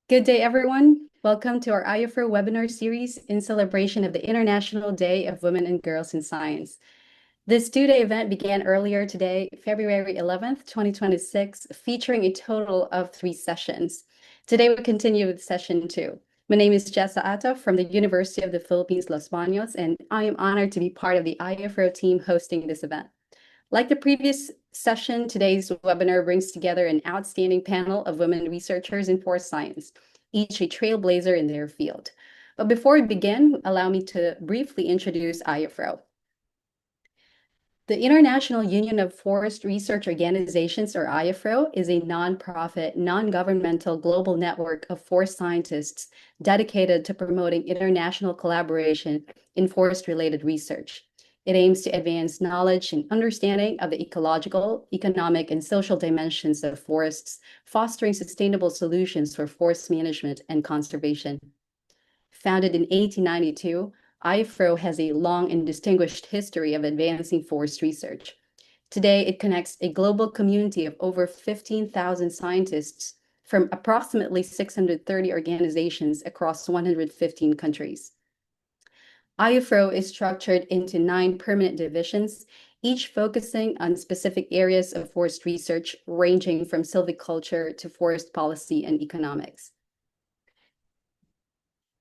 Good day, everyone. Welcome to our IUFRO webinar series in celebration of the International Day of Women and Girls in Science. This two-day event began earlier today, February 11th, 2026, featuring a total of 3 sessions. Today, we continue with session 2. My name is Jessa Ato from the University of the Philippines, Los Baños, and I am honored to be part of the IUFRO team hosting this event. Like the previous session, today's webinar brings together an outstanding panel of women researchers in forest science, each a trailblazer in their field. But before we begin, allow me to briefly introduce IUFRO. The International Union of Forest Research Organizations, or IUFRO, is a nonprofit, non-governmental global network of forest scientists dedicated to promoting international collaboration in forest-related research. It aims to advance knowledge and understanding of the ecological, economic, and social dimensions of forests, fostering sustainable solutions for forest management and conservation. Founded in 1892, IUFRO has a long and distinguished history of advancing forest research. Today, it connects a global community of over 15,000 scientists from approximately 630 organizations across 115 countries. IUFRO is structured into 9 permanent divisions, each focusing on specific areas of forest research, ranging from silviculture to forest policy and economics.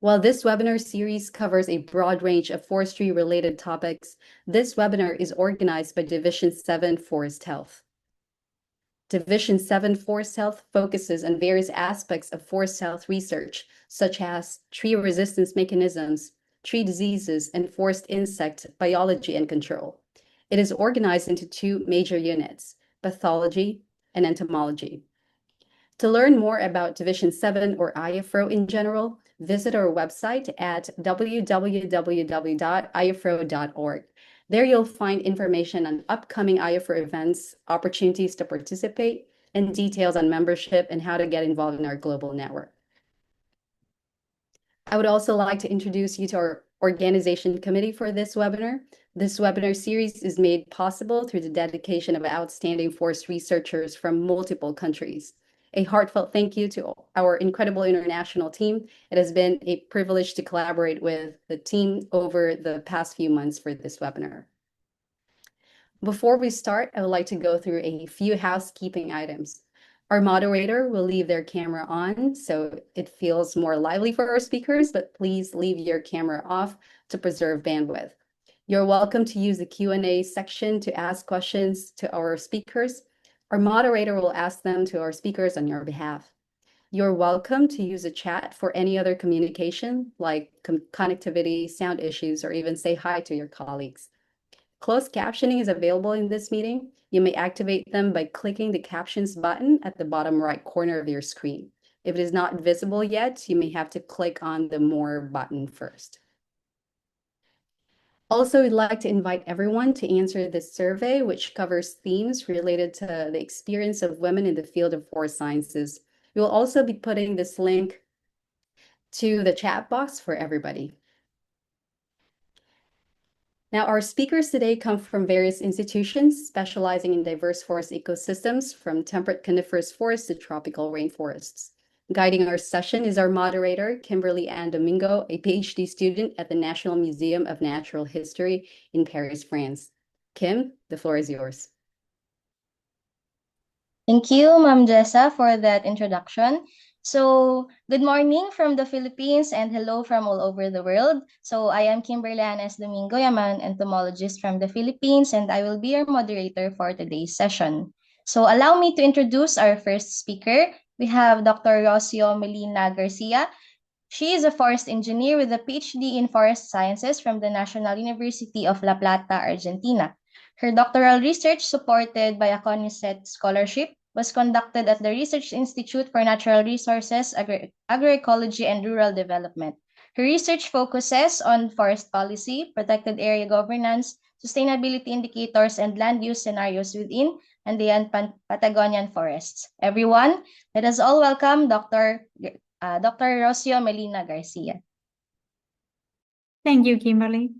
While this webinar series covers a broad range of forestry-related topics, this webinar is organized by Division 7 Forest Health. Division 7 Forest Health focuses on various aspects of forest health research, such as tree resistance mechanisms, tree diseases, and forest insect biology and control. It is organized into 2 major units, pathology and entomology. To learn more about Division 7 or IUFRO in general, visit our website at www.iufro.org. There you'll find information on upcoming IUFRO events, opportunities to participate, and details on membership and how to get involved in our global network. I would also like to introduce you to our organization committee for this webinar. This webinar series is made possible through the dedication of outstanding forest researchers from multiple countries. A heartfelt thank you to our incredible international team. It has been a privilege to collaborate with the team over the past few months for this webinar. Before we start, I would like to go through a few housekeeping items. Our moderator will leave their camera on so it feels more lively for our speakers, but please leave your camera off to preserve bandwidth. You're welcome to use the Q&A section to ask questions to our speakers. Our moderator will ask them to our speakers on your behalf. You're welcome to use a chat for any other communication, like connectivity, sound issues, or even say hi to your colleagues. Closed captioning is available in this meeting. You may activate them by clicking the captions button at the bottom right corner of your screen. If it is not visible yet, you may have to click on the More button first. Also, we'd like to invite everyone to answer this survey, which covers themes related to the experience of women in the field of forest sciences. We will also be putting this link to the chat box for everybody. Now, our speakers today come from various institutions specializing in diverse forest ecosystems, from temperate coniferous forests to tropical rainforests. Guiding our session is our moderator, Kimberly Ann Domingo, a PhD student at the National Museum of Natural History in Paris, France. Kim, the floor is yours. Thank you, Ma'am Jessa, for that introduction. So, good morning from the Philippines and hello from all over the world. So, I am Kimberly Anes Domingo. I'm an entomologist from the Philippines and I will be your moderator for today's session. So, allow me to introduce our first speaker. We have Dr. Rocío Melina García. She is a forest engineer with a PhD in forest sciences from the National University of La Plata, Argentina. Her doctoral research, supported by a CONICET scholarship, was conducted at the Research Institute for Natural Resources, Agroecology, and Rural Development. Her research focuses on forest policy, protected area governance, sustainability indicators, and land use scenarios within Andean Patagonian forests. Everyone, let us all welcome Dr. Rocío Melina García. Thank you, Kimberly.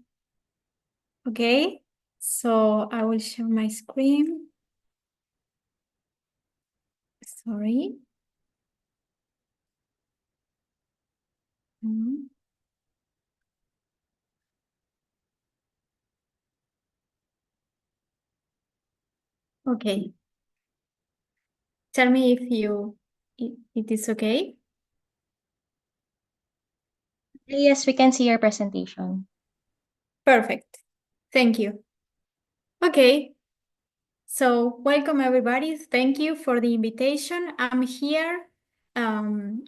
Okay, so I will share my screen. Sorry. Mhm. Okay. Tell me if it is okay. Yes, we can see your presentation. Perfect. Thank you. Okay. So welcome everybody. Thank you for the invitation. I'm here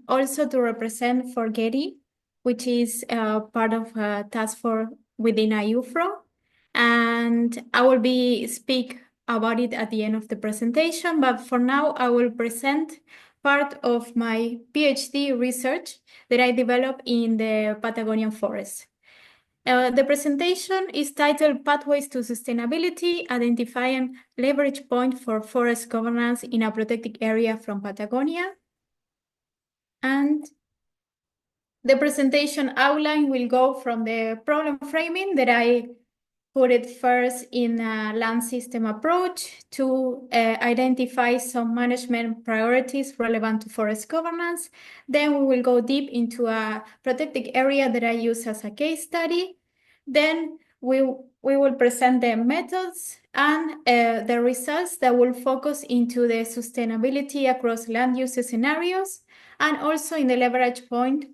also to represent for Getty, which is part of a task force within IUFRO. And I will speak about it at the end of the presentation, but for now I will present part of my PhD research that I developed in the Patagonian forest. The presentation is titled Pathways to Sustainability, Identifying Leverage Point for Forest Governance in a Protected Area from Patagonia. And the presentation outline will go from the problem framing that I put it first in a land system approach to identify some management priorities relevant to forest governance. Then we will go deep into a protected area that I use as a case study. Then we will present the methods and the results that will focus into the sustainability across land use scenarios and also in the leverage point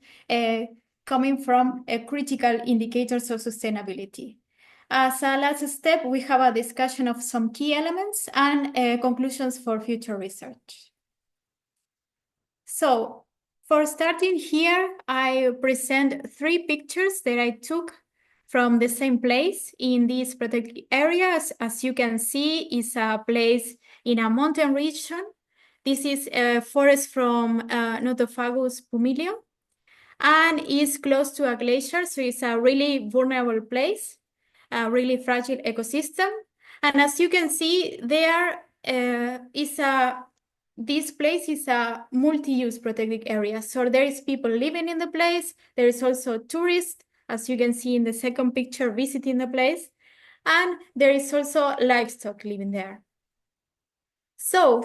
coming from critical indicators of sustainability. As a last step, we have a discussion of some key elements and conclusions for future research. So for starting here, I present 3 pictures that I took from the same place in these protected areas. As you can see, is a place in a mountain region. This is a forest from Nothofagus pumilio and is close to a glacier, so it's a really vulnerable place, a really fragile ecosystem. And as you can see, this place is a multi-use protected area. So there is people living in the place. There is also tourists, as you can see in the second picture, visiting the place. And there is also livestock living there. So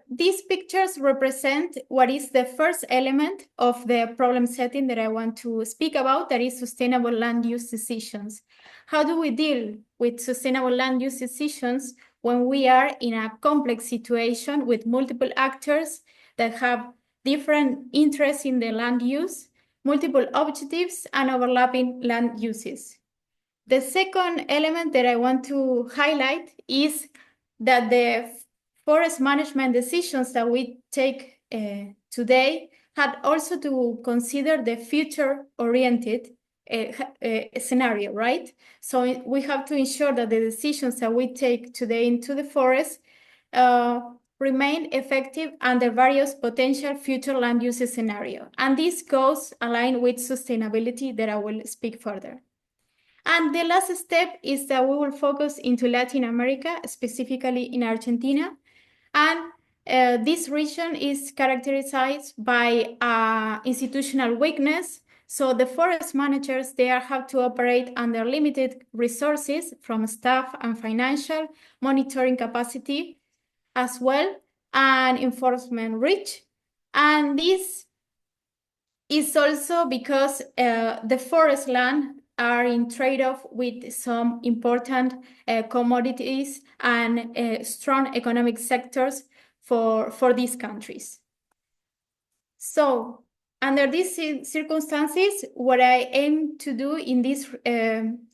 these pictures represent what is the first element of the problem setting that I want to speak about, that is sustainable land use decisions. How do we deal with sustainable land use decisions when we are in a complex situation with multiple actors that have different interests in the land use, multiple objectives, and overlapping land uses? The second element that I want to highlight is that the forest management decisions that we take today had also to consider the future-oriented scenario, right? So we have to ensure that the decisions that we take today into the forest remain effective under various potential future land use scenarios. And this goes aligned with sustainability that I will speak further. And the last step is that we will focus into Latin America, specifically in Argentina. And this region is characterized by institutional weakness. So the forest managers there have to operate under limited resources from staff and financial monitoring capacity as well, and enforcement reach. And this is also because the forest land are in trade-off with some important commodities and strong economic sectors for these countries. So under these circumstances, what I aimed to do in this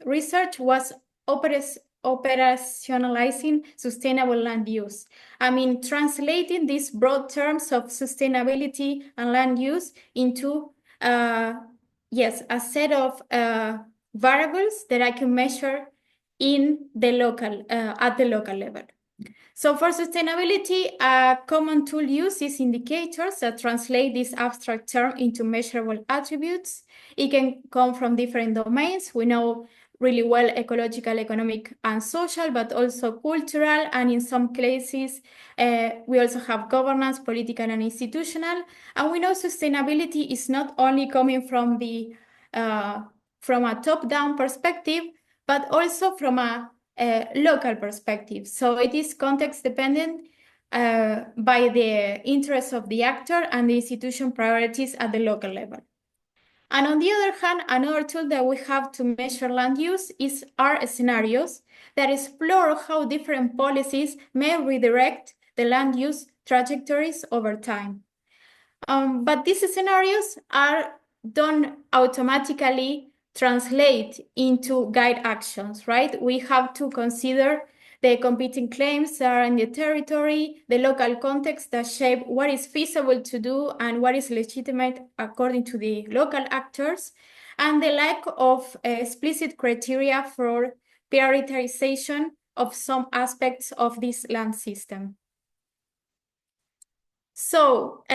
research was operationalizing sustainable land use. I mean, translating these broad terms of sustainability and land use into, yes, a set of variables that I can measure in the local, at the local level. So for sustainability, a common tool used is indicators that translate this abstract term into measurable attributes. It can come from different domains. We know really well ecological, economic, and social, but also cultural. And in some cases, we also have governance, political, and institutional. And we know sustainability is not only coming from from a top-down perspective, but also from a local perspective. So it is context dependent by the interests of the actor and the institution priorities at the local level. And on the other hand, another tool that we have to measure land use are scenarios that explore how different policies may redirect the land use trajectories over time. But these scenarios don't automatically translate into guide actions, right? We have to consider the competing claims that are in the territory, the local context that shape what is feasible to do and what is legitimate according to the local actors, and the lack of explicit criteria for prioritization of some aspects of this land system. So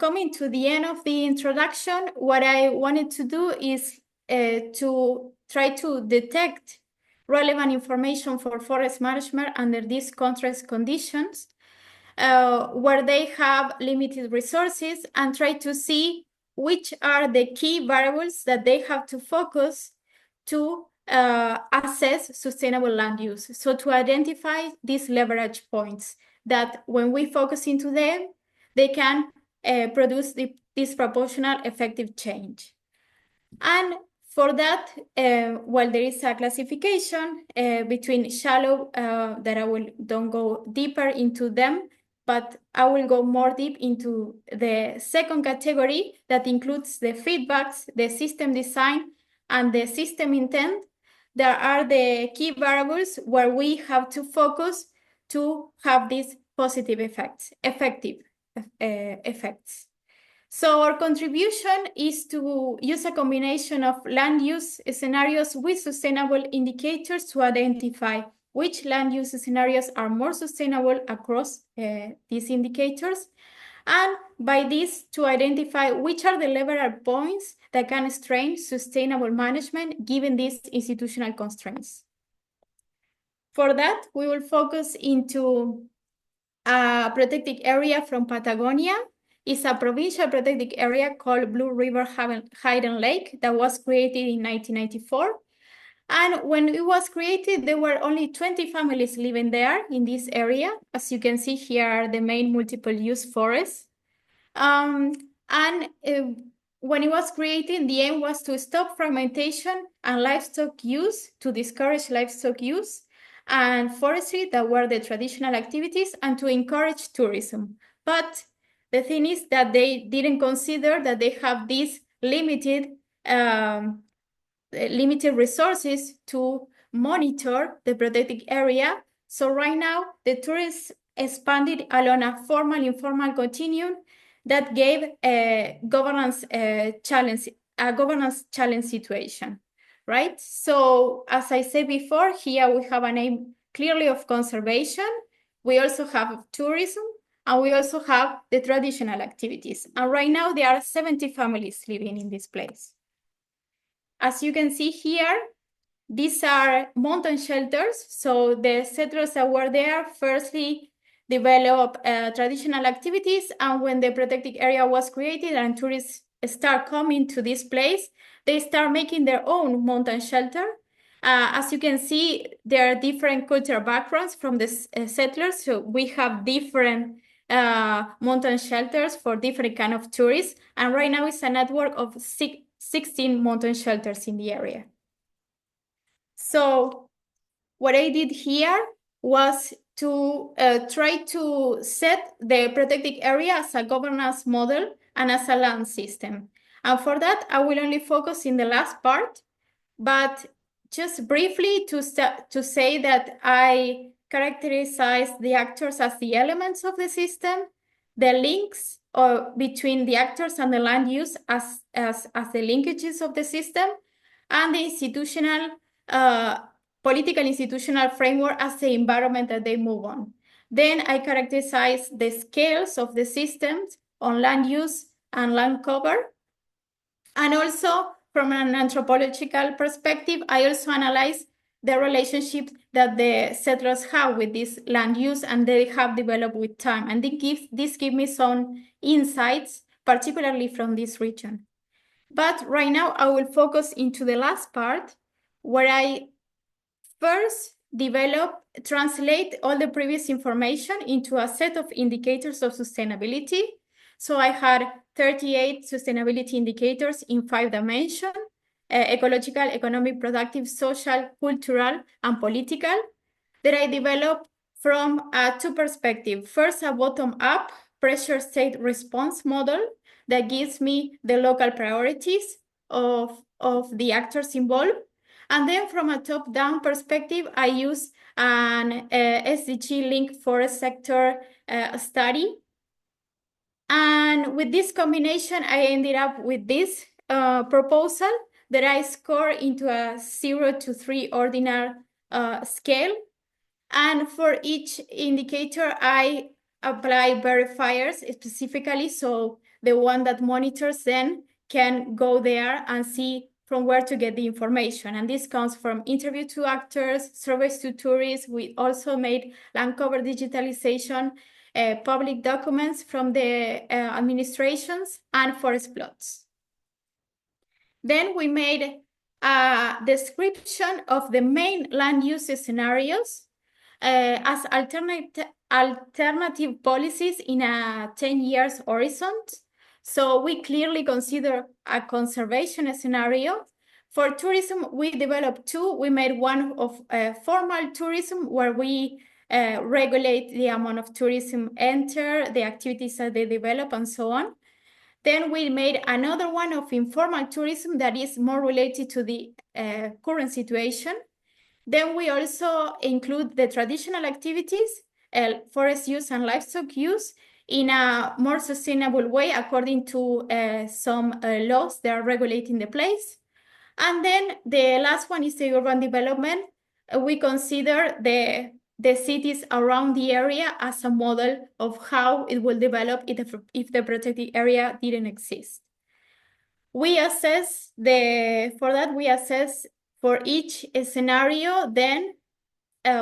coming to the end of the introduction, what I wanted to do is to try to detect relevant information for forest management under these contrast conditions, where they have limited resources, and try to see which are the key variables that they have to focus to assess sustainable land use. So to identify these leverage points that when we focus into them, they can produce the disproportional effective change. And for that, well, there is a classification between shallow, that I don't go deeper into them, but I will go more deep into the second category that includes the feedbacks, the system design, and the system intent. There are the key variables where we have to focus to have these positive effects, effective effects. So our contribution is to use a combination of land use scenarios with sustainable indicators to identify which land use scenarios are more sustainable across these indicators, and by this to identify which are the leverage points that can strain sustainable management given these institutional constraints. For that, we will focus into a protected area from Patagonia. It's a provincial protected area called Blue River Hidden Lake that was created in 1994. And when it was created, there were only 20 families living there in this area. As you can see here are the main multiple use forests. When it was created, the aim was to stop fragmentation and livestock use, to discourage livestock use and forestry that were the traditional activities, and to encourage tourism. But the thing is that they didn't consider that they have these limited resources to monitor the protected area. So right now, the tourists expanded along a formal-informal continuum that gave a governance challenge situation, right? So as I said before, here we have an aim clearly of conservation. We also have tourism, and we also have the traditional activities. And right now there are 70 families living in this place. As you can see here, these are mountain shelters. So the settlers that were there firstly developed traditional activities, and when the protected area was created and tourists start coming to this place, they start making their own mountain shelter. As you can see, there are different cultural backgrounds from the settlers. So we have different mountain shelters for different kind of tourists. And right now it's a network of 16 mountain shelters in the area. So what I did here was to try to set the protected area as a governance model and as a land system. And for that, I will only focus in the last part, but just briefly to say that I characterize the actors as the elements of the system, the links between the actors and the land use as the linkages of the system, and the institutional political institutional framework as the environment that they move on. Then I characterize the scales of the systems on land use and land cover. And also from an anthropological perspective, I also analyze the relationship that the settlers have with this land use and they have developed with time. And this gives me some insights, particularly from this region. But right now I will focus into the last part, where I first translate all the previous information into a set of indicators of sustainability So I had 38 sustainability indicators in 5 dimensions: ecological, economic, productive, social, cultural, and political, that I developed from 2 perspectives. First, a bottom-up pressure state response model that gives me the local priorities of the actors involved. And then from a top-down perspective, I use an SDG-linked forest sector study. And with this combination, I ended up with this proposal that I score into a 0 to 3 ordinal scale. And for each indicator, I apply verifiers specifically, so the one that monitors then can go there and see from where to get the information. And this comes from interview to actors, surveys to tourists. We also made land cover digitalization, public documents from the administrations, and forest plots. Then we made a description of the main land use scenarios as alternative policies in a 10 years horizon. So we clearly consider a conservation scenario. For tourism, we developed 2. We made one of formal tourism, where we regulate the amount of tourism enter, the activities that they develop, and so on. Then we made another one of informal tourism that is more related to the current situation. Then we also include the traditional activities, forest use and livestock use, in a more sustainable way according to some laws that are regulating the place. And then the last one is the urban development. We consider the cities around the area as a model of how it will develop if the protected area didn't exist. We assess for each scenario, then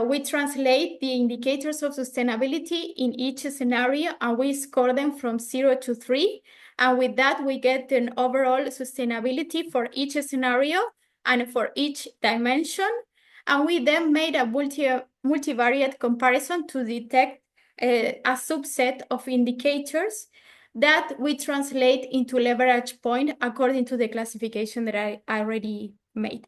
we translate the indicators of sustainability in each scenario, and we score them from 0 to 3. And with that, we get an overall sustainability for each scenario and for each dimension. And we then made a multivariate comparison to detect a subset of indicators that we translate into leverage point according to the classification that I already made.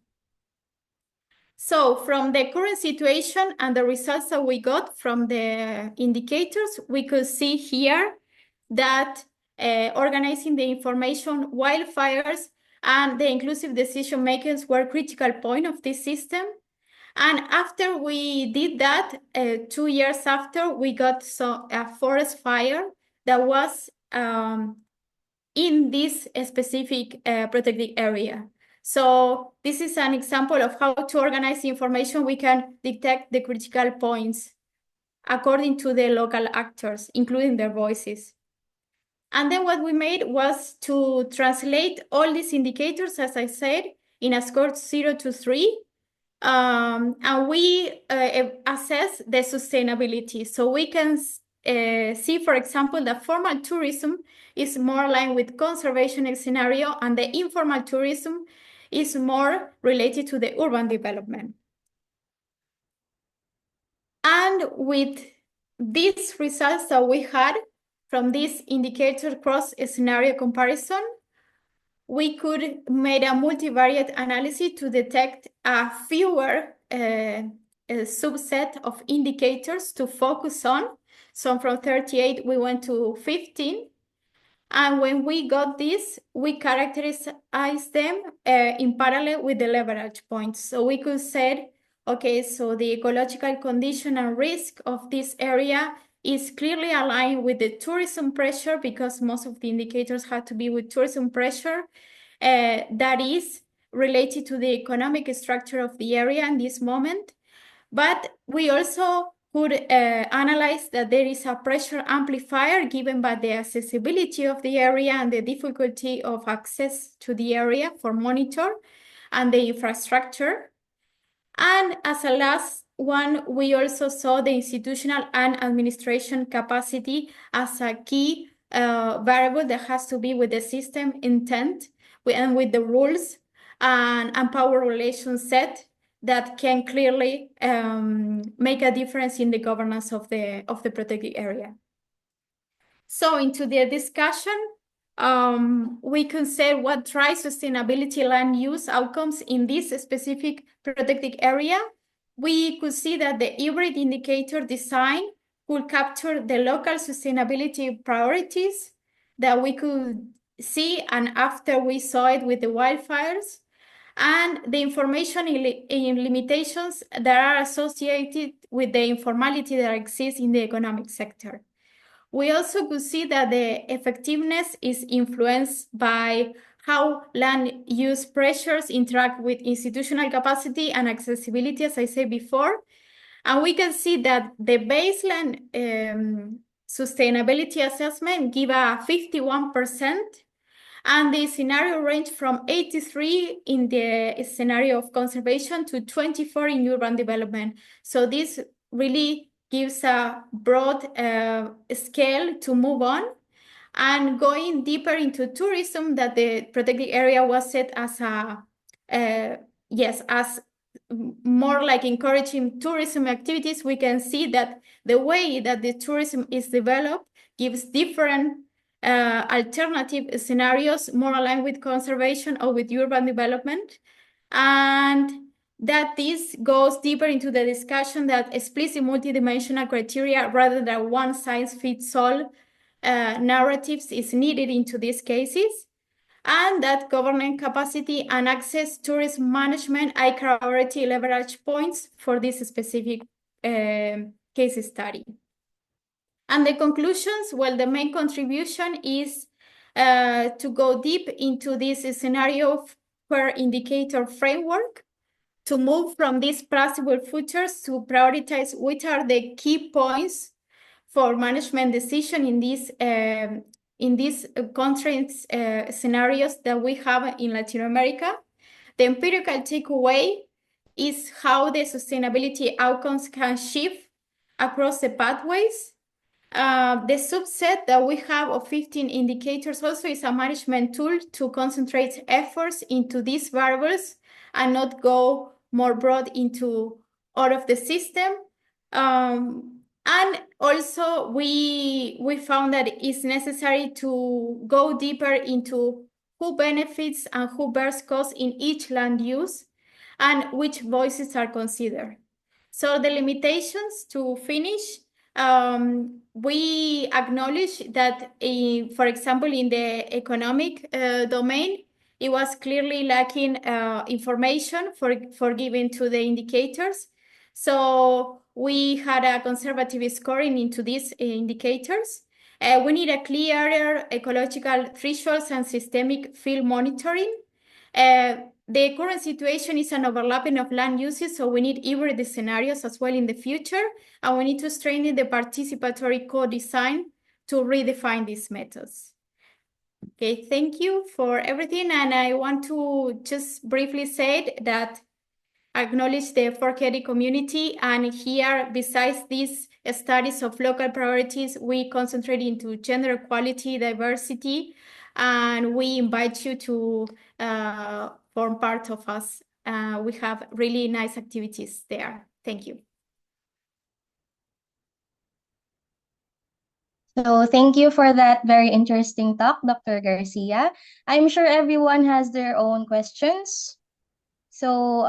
So from the current situation and the results that we got from the indicators, we could see here that organizing the information, wildfires, and the inclusive decision makers were critical point of this system. And after we did that, 2 years after, we got a forest fire that was in this specific protected area. So this is an example of how to organize the information. We can detect the critical points according to the local actors, including their voices. And then what we made was to translate all these indicators, as I said, in a score 0 to 3. And we assess the sustainability. So we can see, for example, that formal tourism is more aligned with conservation scenario, and the informal tourism is more related to the urban development. And with these results that we had from this indicator cross-scenario comparison, we could make a multivariate analysis to detect a fewer subset of indicators to focus on. So from 38, we went to 15. And when we got this, we characterized them in parallel with the leverage points. So we could say, okay, so the ecological condition and risk of this area is clearly aligned with the tourism pressure, because most of the indicators had to be with tourism pressure that is related to the economic structure of the area in this moment. But we also could analyze that there is a pressure amplifier given by the accessibility of the area and the difficulty of access to the area for monitor and the infrastructure. And as a last one, we also saw the institutional and administration capacity as a key variable that has to be with the system intent and with the rules and power relation set that can clearly make a difference in the governance of the protected area. So into the discussion, we consider what drives sustainability land use outcomes in this specific protected area. We could see that the hybrid indicator design could capture the local sustainability priorities that we could see, and after we saw it with the wildfires, and the information in limitations that are associated with the informality that exists in the economic sector. We also could see that the effectiveness is influenced by how land use pressures interact with institutional capacity and accessibility, as I said before. And we can see that the baseline sustainability assessment give a 51%, and the scenario range from 83 in the scenario of conservation to 24 in urban development. So this really gives a broad scale to move on. And going deeper into tourism, that the protected area was set as as more like encouraging tourism activities. We can see that the way that the tourism is developed gives different alternative scenarios more aligned with conservation or with urban development. And that this goes deeper into the discussion that explicit multidimensional criteria rather than one size fits all narratives is needed into these cases, and that government capacity and access tourism management are priority leverage points for this specific case study. And the conclusions, well, the main contribution is to go deep into this scenario per indicator framework, to move from these possible futures to prioritize which are the key points for management decision in these constraints scenarios that we have in Latin America. The empirical takeaway is how the sustainability outcomes can shift across the pathways. The subset that we have of 15 indicators also is a management tool to concentrate efforts into these variables and not go more broad into all of the system. And also we found that it's necessary to go deeper into who benefits and who bears costs in each land use and which voices are considered. So the limitations to finish, we acknowledge that, for example, in the economic domain, it was clearly lacking information for giving to the indicators. So we had a conservative scoring into these indicators. We need a clearer ecological thresholds and systemic field monitoring. The current situation is an overlapping of land uses, so we need hybrid scenarios as well in the future, and we need to strengthen the participatory co-design to redefine these methods. Okay, thank you for everything, and I want to just briefly say that acknowledge the 4KD community, and here, besides these studies of local priorities, we concentrate into gender equality, diversity, and we invite you to form part of us. We have really nice activities there. Thank you. So thank you for that very interesting talk, Dr. Garcia. I'm sure everyone has their own questions. So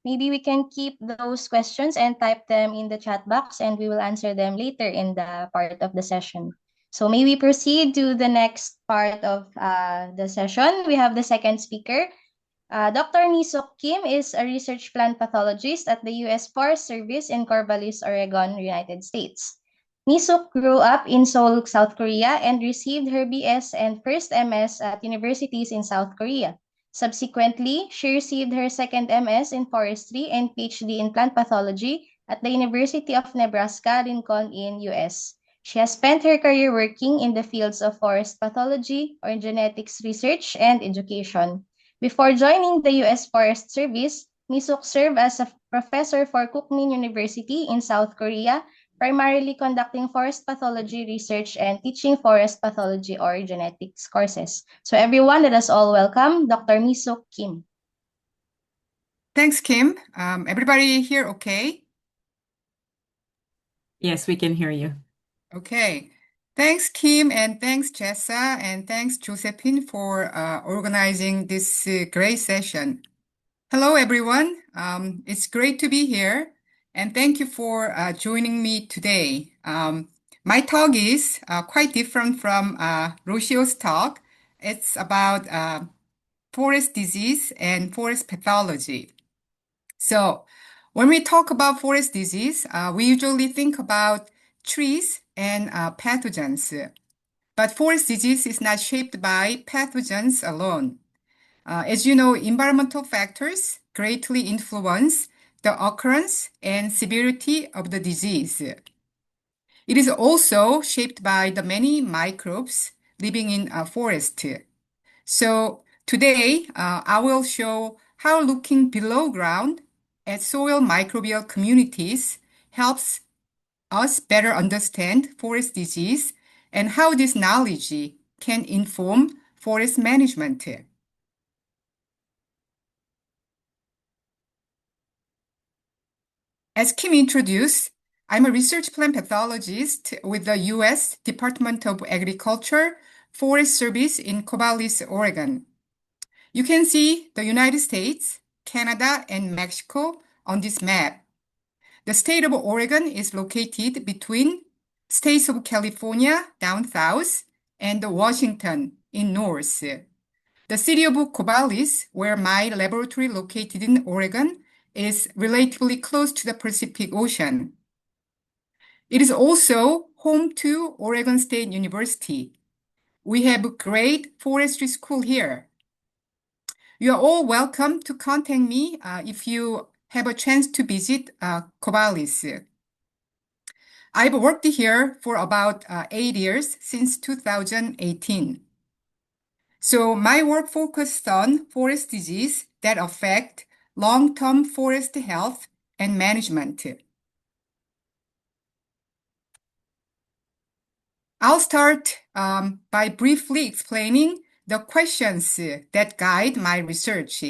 maybe we can keep those questions and type them in the chat box, and we will answer them later in the part of the session. So may we proceed to the next part of the session. We have the second speaker. Dr. Mee Sook Kim is a research plant pathologist at the U.S. Forest Service in Corvallis, Oregon, United States. Mee Sook grew up in Seoul, South Korea, and received her BS and first MS at universities in South Korea. Subsequently, she received her second MS in forestry and PhD in plant pathology at the University of Nebraska-Lincoln in U.S. She has spent her career working in the fields of forest pathology or genetics research and education. Before joining the U.S. Forest Service, Mee Sook served as a professor for Kookmin University in South Korea, primarily conducting forest pathology research and teaching forest pathology or genetics courses. So everyone, let us all welcome Dr. Mee Sook Kim. Thanks, Kim. Everybody here okay? Yes, we can hear you. Okay. Thanks, Kim, and thanks, Jessa, and thanks, Josephine, for organizing this great session. Hello, everyone. It's great to be here, and thank you for joining me today. My talk is quite different from Rocio's talk. It's about forest disease and forest pathology. So when we talk about forest disease, we usually think about trees and pathogens. But forest disease is not shaped by pathogens alone. As you know, environmental factors greatly influence the occurrence and severity of the disease. It is also shaped by the many microbes living in a forest. So today, I will show how looking below ground at soil microbial communities helps us better understand forest disease and how this knowledge can inform forest management. As Kim introduced, I'm a research plant pathologist with the U.S. Department of Agriculture Forest Service in Corvallis, Oregon. You can see the United States, Canada, and Mexico on this map. The state of Oregon is located between states of California down south and Washington in north. The city of Corvallis, where my laboratory located in Oregon, is relatively close to the Pacific Ocean. It is also home to Oregon State University. We have a great forestry school here. You are all welcome to contact me if you have a chance to visit Corvallis. I've worked here for about 8 years since 2018. So my work focused on forest disease that affect long-term forest health and management. I'll start by briefly explaining the questions that guide my research.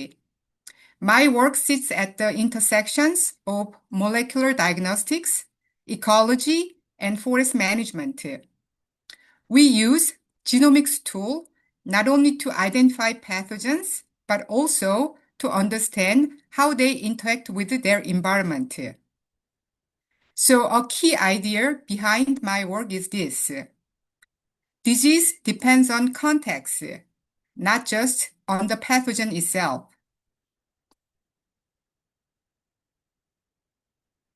My work sits at the intersections of molecular diagnostics, ecology, and forest management. We use genomics tool not only to identify pathogens, but also to understand how they interact with their environment. So a key idea behind my work is this. Disease depends on context, not just on the pathogen itself.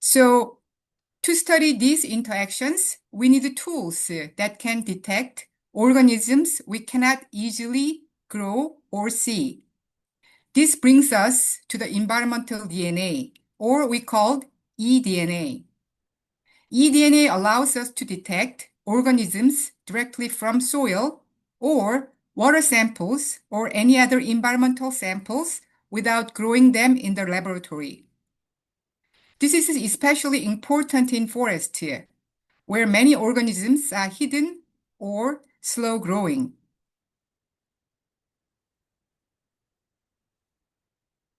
So to study these interactions, we need tools that can detect organisms we cannot easily grow or see. This brings us to the environmental DNA, or we call eDNA. eDNA allows us to detect organisms directly from soil or water samples or any other environmental samples without growing them in the laboratory. This is especially important in forests, where many organisms are hidden or slow growing.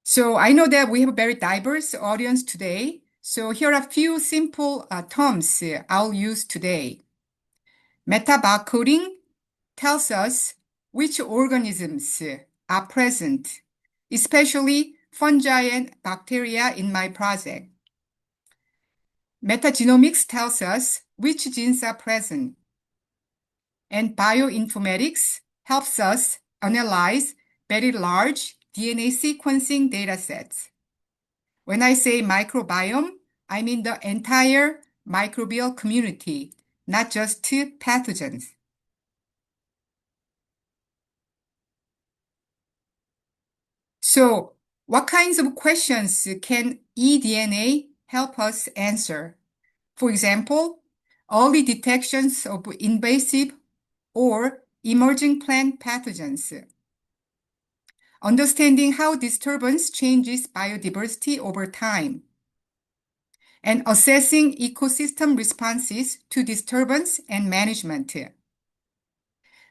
So I know that we have a very diverse audience today. So here are a few simple terms I'll use today. Metabarcoding tells us which organisms are present, especially fungi and bacteria in my project. Metagenomics tells us which genes are present. And bioinformatics helps us analyze very large DNA sequencing datasets. When I say microbiome, I mean the entire microbial community, not just pathogens. So, what kinds of questions can eDNA help us answer? For example, early detections of invasive or emerging plant pathogens. Understanding how disturbance changes biodiversity over time. And assessing ecosystem responses to disturbance and management.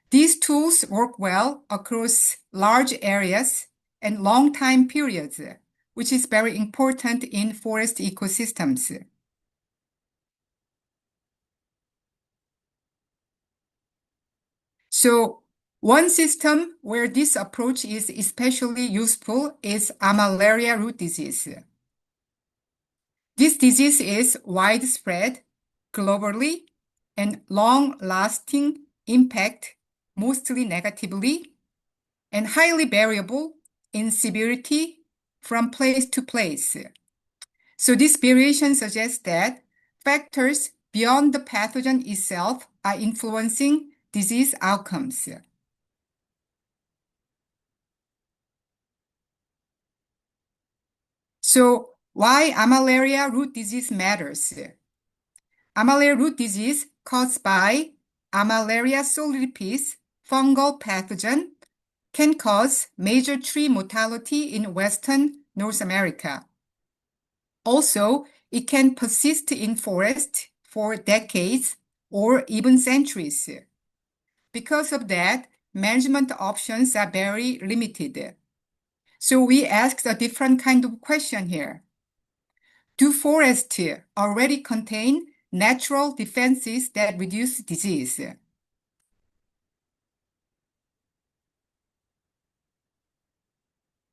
These tools work well across large areas and long time periods, which is very important in forest ecosystems. So one system where this approach is especially useful is Armillaria root disease. This disease is widespread globally and long-lasting impact, mostly negatively, and highly variable in severity from place to place. So this variation suggests that factors beyond the pathogen itself are influencing disease outcomes. So why Armillaria root disease matters? Armillaria root disease caused by Armillaria solidipes fungal pathogen can cause major tree mortality in Western North America. Also, it can persist in forest for decades or even centuries. Because of that, management options are very limited. So we asked a different kind of question here. Do forests already contain natural defenses that reduce disease?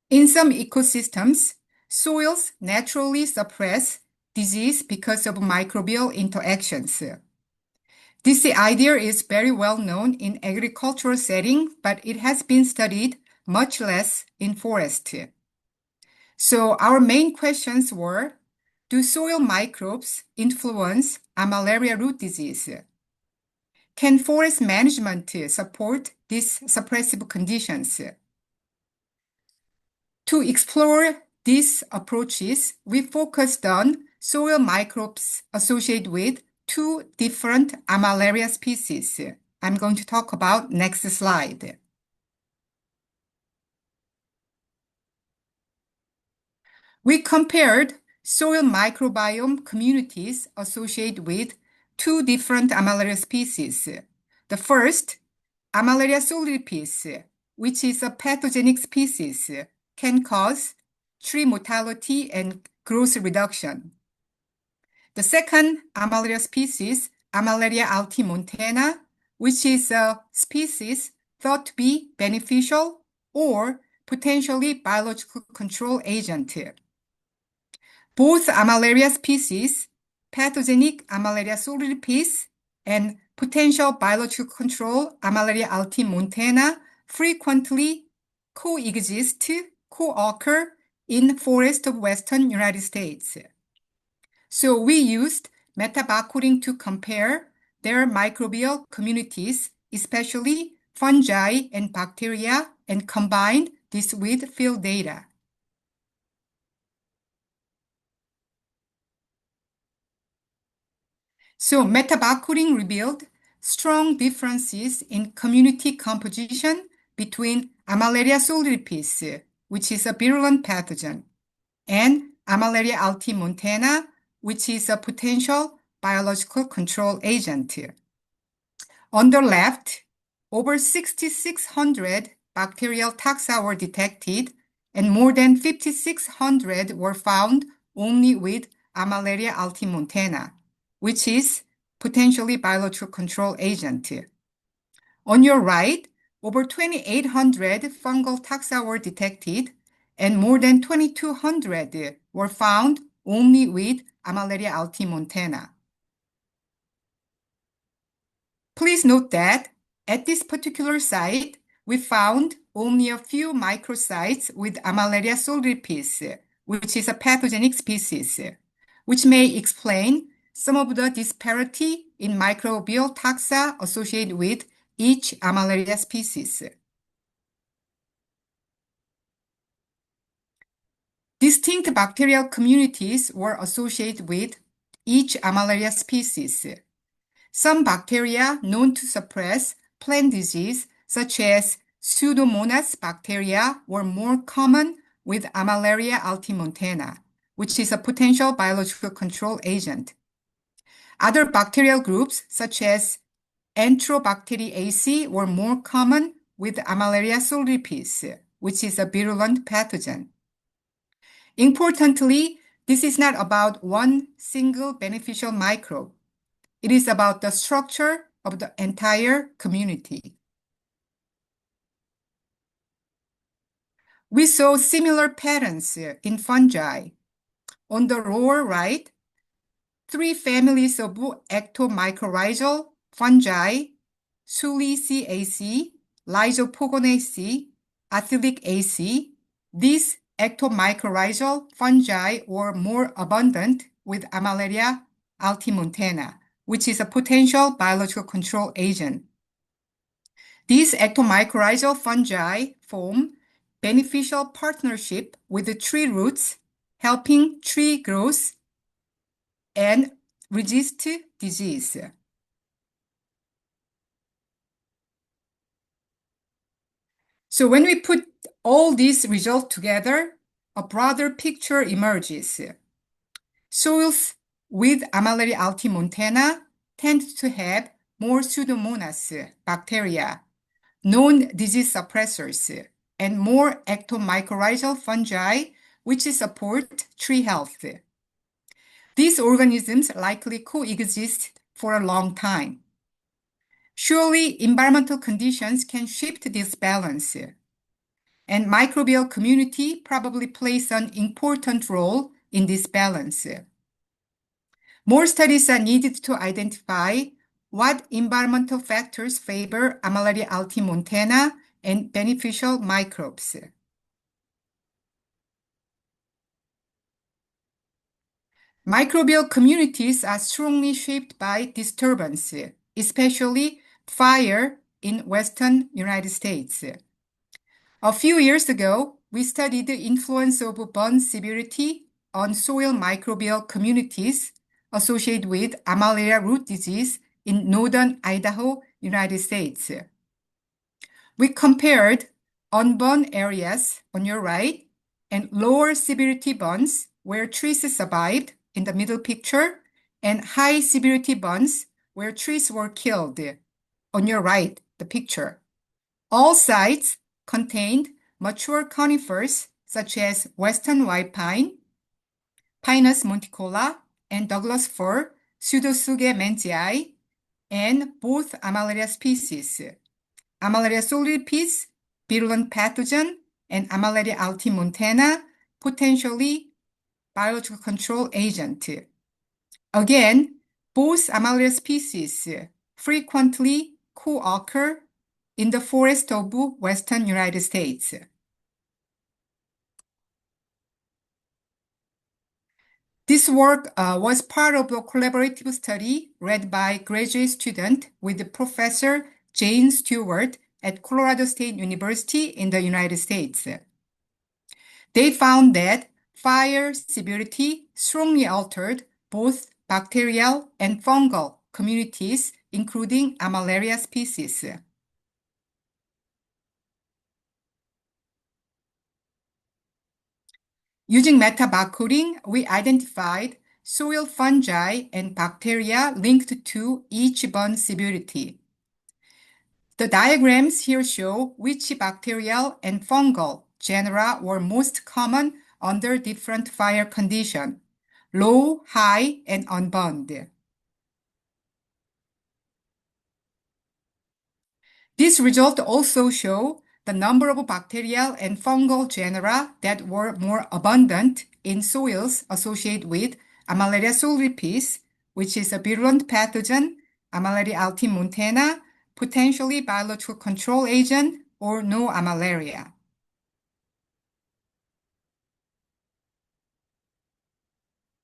In some ecosystems, soils naturally suppress disease because of microbial interactions. This idea is very well known in agricultural setting, but it has been studied much less in forest. So our main questions were, do soil microbes influence Armillaria root disease? Can forest management support these suppressive conditions? To explore these approaches, we focused on soil microbes associated with two different Armillaria species. I'm going to talk about next slide. We compared soil microbiome communities associated with two different Armillaria species. The first, Armillaria solidipes, which is a pathogenic species, can cause tree mortality and growth reduction. The second Armillaria species, Armillaria altimontana, which is a species thought to be beneficial or potentially biological control agent. Both Armillaria species, pathogenic Armillaria solidipes and potential biological control Armillaria altimontana frequently co-occur in forests of Western United States. So we used metabarcoding to compare their microbial communities, especially fungi and bacteria, and combined this with field data. So metabarcoding revealed strong differences in community composition between Armillaria solidipes, which is a virulent pathogen, and Armillaria altimontana, which is a potential biological control agent. On the left, over 6,600 bacterial taxa were detected, and more than 5,600 were found only with Armillaria altimontana, which is potentially biological control agent. On your right, over 2,800 fungal taxa were detected, and more than 2,200 were found only with Armillaria altimontana. Please note that at this particular site, we found only a few microsites with Armillaria solidipes, which is a pathogenic species, which may explain some of the disparity in microbial taxa associated with each Armillaria species. Distinct bacterial communities were associated with each Armillaria species. Some bacteria known to suppress plant disease, such as Pseudomonas bacteria, were more common with Armillaria altimontana, which is a potential biological control agent. Other bacterial groups, such as Enterobacteriaceae, were more common with Armillaria solidipes, which is a virulent pathogen. Importantly, this is not about one single beneficial microbe. It is about the structure of the entire community. We saw similar patterns in fungi. On the lower right, 3 families of ectomycorrhizal fungi, Suliciaceae, Rhizopogonaceae, Athyllicaceae. These ectomycorrhizal fungi were more abundant with Armillaria altimontana, which is a potential biological control agent. These ectomycorrhizal fungi form beneficial partnership with the tree roots, helping tree growth and resist disease. So when we put all these results together, a broader picture emerges. Soils with Armillaria altimontana tend to have more Pseudomonas bacteria, known disease suppressors, and more ectomycorrhizal fungi, which support tree health. These organisms likely coexist for a long time. Surely, environmental conditions can shift this balance, and microbial community probably plays an important role in this balance. More studies are needed to identify what environmental factors favor Armillaria altimontana and beneficial microbes. Microbial communities are strongly shaped by disturbance, especially fire in Western United States. A few years ago, we studied the influence of burn severity on soil microbial communities associated with Armillaria root disease in northern Idaho, United States. We compared unburned areas on your right and lower severity burns where trees survived in the middle picture, and high severity burns where trees were killed on your right, the picture. All sites contained mature conifers such as western white pine, Pinus monticola, and Douglas fir, Pseudotsuga menziae, and both Armillaria species, Armillaria solidipes, virulent pathogen, and Armillaria altimontana, potentially biological control agent. Again, both Armillaria species frequently co-occur in the forest of Western United States. This work was part of a collaborative study led by graduate student with Professor Jane Stewart at Colorado State University in the United States. They found that fire severity strongly altered both bacterial and fungal communities, including Armillaria species. Using metabarcoding, we identified soil fungi and bacteria linked to each burn severity. The diagrams here show which bacterial and fungal genera were most common under different fire conditions, low, high, and unburned. This result also show the number of bacterial and fungal genera that were more abundant in soils associated with Armillaria solidipes, which is a virulent pathogen, Armillaria altimontana, potentially biological control agent, or no Armillaria.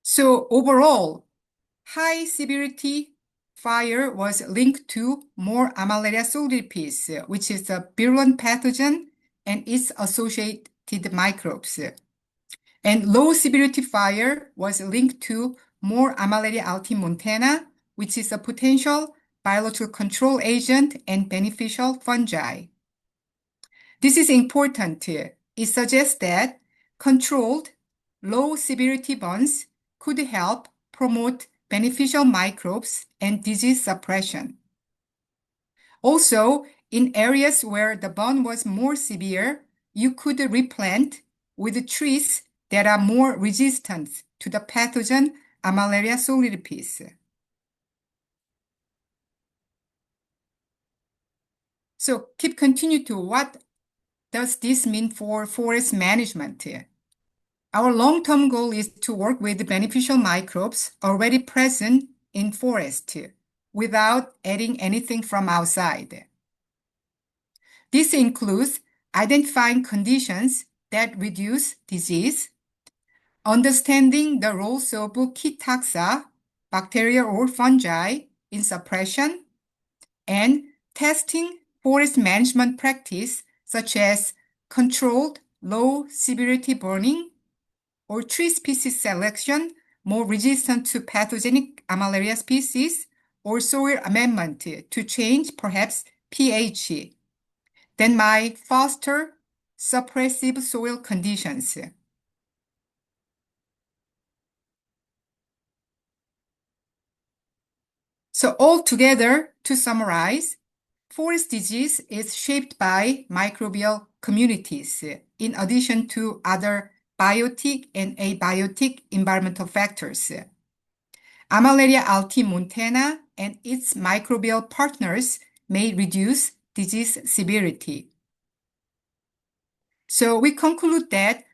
So overall, high severity fire was linked to more Armillaria solidipes, which is a virulent pathogen and its associated microbes. And low severity fire was linked to more Armillaria altimontana, which is a potential biological control agent and beneficial fungi. This is important. It suggests that controlled low severity burns could help promote beneficial microbes and disease suppression. Also, in areas where the burn was more severe, you could replant with trees that are more resistant to the pathogen Armillaria solidipes. So continue to what does this mean for forest management? Our long-term goal is to work with beneficial microbes already present in forest without adding anything from outside. This includes identifying conditions that reduce disease, understanding the roles of key taxa, bacteria or fungi in suppression, and testing forest management practice such as controlled low severity burning or tree species selection more resistant to pathogenic Malaria species, or soil amendment to change perhaps pH, then might foster suppressive soil conditions. So altogether, to summarize, forest disease is shaped by microbial communities in addition to other biotic and abiotic environmental factors. Mammalia altimuntana and its microbial partners may reduce disease severity. So we conclude that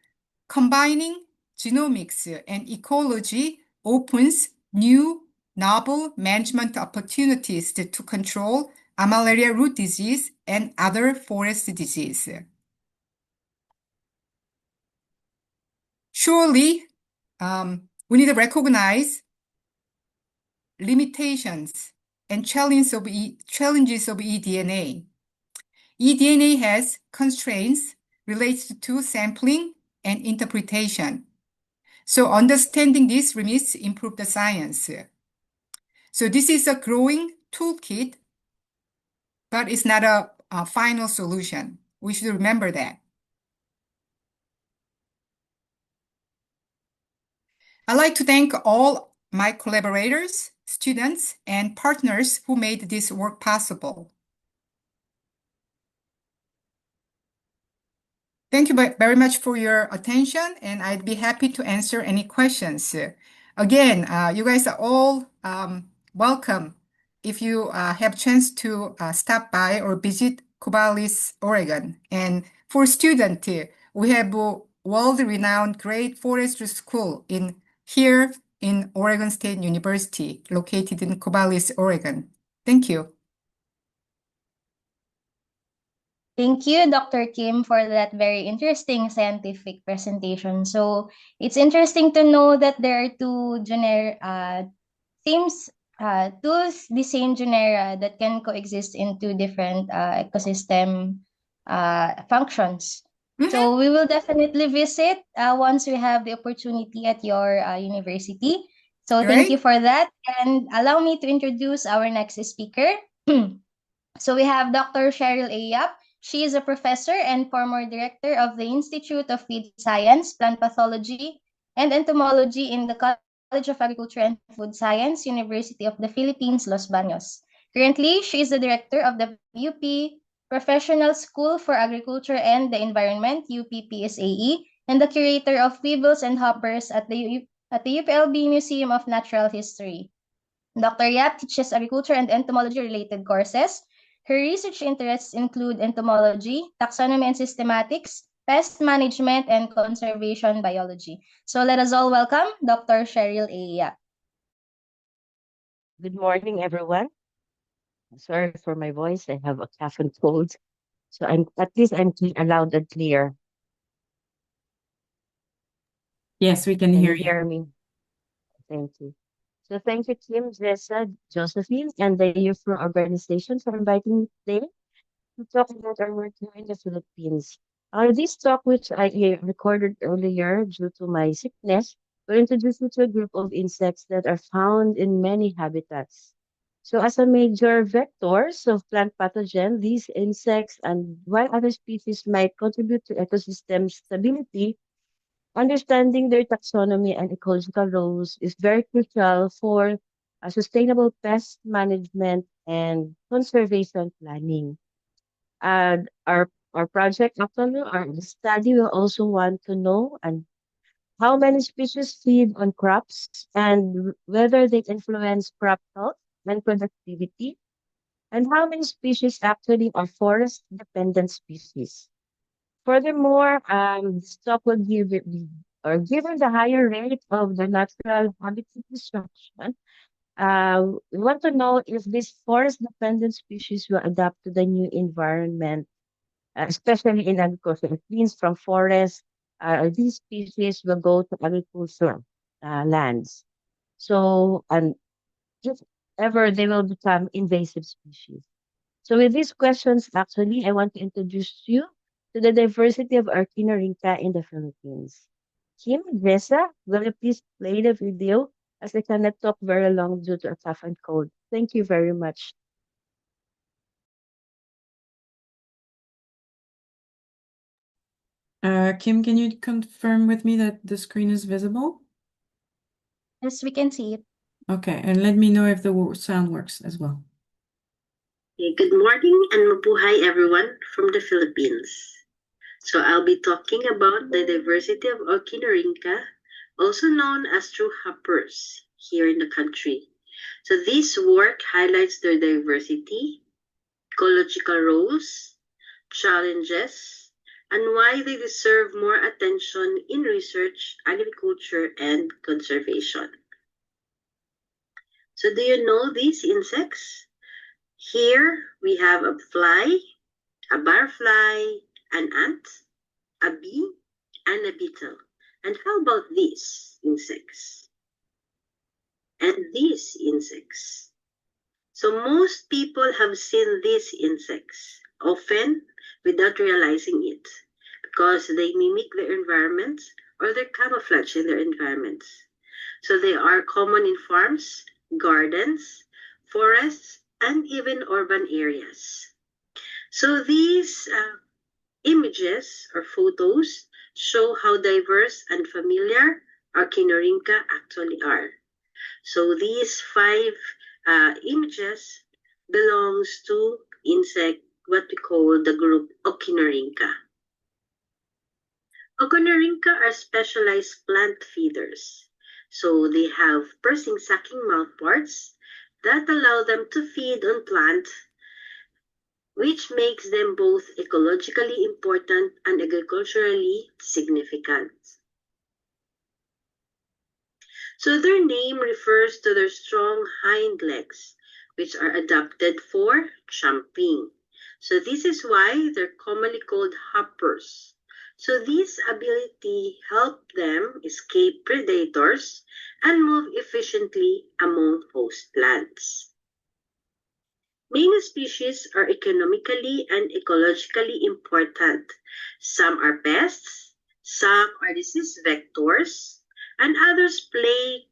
combining genomics and ecology opens new novel management opportunities to control Mammalia root disease and other forest disease. Surely, we need to recognize limitations and challenges of eDNA. eDNA has constraints related to sampling and interpretation. So understanding this limits improve the science. So this is a growing toolkit, but it's not a final solution. We should remember that. I'd like to thank all my collaborators, students, and partners who made this work possible. Thank you very much for your attention, and I'd be happy to answer any questions. Again, you guys are all welcome if you have a chance to stop by or visit Corvallis, Oregon. And for students, we have a world-renowned great forestry school here in Oregon State University, located in Corvallis, Oregon. Thank you. Thank you, Dr. Kim, for that very interesting scientific presentation. So it's interesting to know that there are two the same genera that can coexist in two different ecosystem functions. So we will definitely visit once we have the opportunity at your university. So thank you for that. And allow me to introduce our next speaker. So we have Dr. Sheryl A. She is a professor and former director of the Institute of Feed Science, Plant Pathology, and Entomology in the College of Agriculture and Food Science, University of the Philippines, Los Baños. Currently, she is the director of the UP Professional School for Agriculture and the Environment, UPPSAE, and the curator of Weevils and Hoppers at the UPLB Museum of Natural History. Dr. Yap teaches agriculture and entomology-related courses. Her research interests include entomology, taxonomy and systematics, pest management, and conservation biology. So let us all welcome Dr. Sheryl A. Good morning, everyone. Sorry for my voice. I have a cough and cold. So at least I'm loud and clear. Yes, we can hear you you. hear me? Thank you. So thank you, Kim, Jessa, Josephine, and the IUFRO organization for inviting me today to talk about our work here in the Philippines. This talk, which I recorded earlier due to my sickness, will introduce you to a group of insects that are found in many habitats. So as a major vectors of plant pathogen, these insects and while other species might contribute to ecosystem stability, understanding their taxonomy and ecological roles is very crucial for a sustainable pest management and conservation planning. And our project actually, our study will also want to know and how many species feed on crops and whether they influence crop health and productivity, and how many species actually are forest dependent species. Furthermore, the stock will given the higher rate of the natural habitat destruction, we want to know if these forest-dependent species will adapt to the new environment, especially in agriculture. It means from forests, these species will go to agricultural lands. So, and if ever they will become invasive species. So with these questions, actually, I want to introduce you to the diversity of Auchenorrhyncha in the Philippines. Kim, Jessa, will you please play the video as I cannot talk very long due to a cough and cold. Thank you very much. Kim, can you confirm with me that the screen is visible? Yes, we can see it. Okay, and let me know if the sound works as well. Okay, good morning and mabuhay everyone from the Philippines. So I'll be talking about the diversity of Auchenorrhyncha, also known as true hoppers here in the country. So this work highlights their diversity, ecological roles, challenges, and why they deserve more attention in research, agriculture, and conservation. So do you know these insects? Here we have a fly, a butterfly, an ant, a bee, and a beetle. And how about these insects? And these insects. So most people have seen these insects, often without realizing it, because they mimic their environments or they're camouflaged in their environments. So they are common in farms, gardens, forests, and even urban areas. So these images or photos show how diverse and familiar Auchenorrhyncha actually are. So these 5 images belongs to insect, what we call the group Auchenorrhyncha. Auchenorrhyncha are specialized plant feeders. So they have piercing-sucking mouthparts that allow them to feed on plants, which makes them both ecologically important and agriculturally significant. So their name refers to their strong hind legs, which are adapted for jumping. So this is why they're commonly called hoppers. So this ability helps them escape predators and move efficiently among host plants. Many species are economically and ecologically important. Some are pests, some are disease vectors, and others play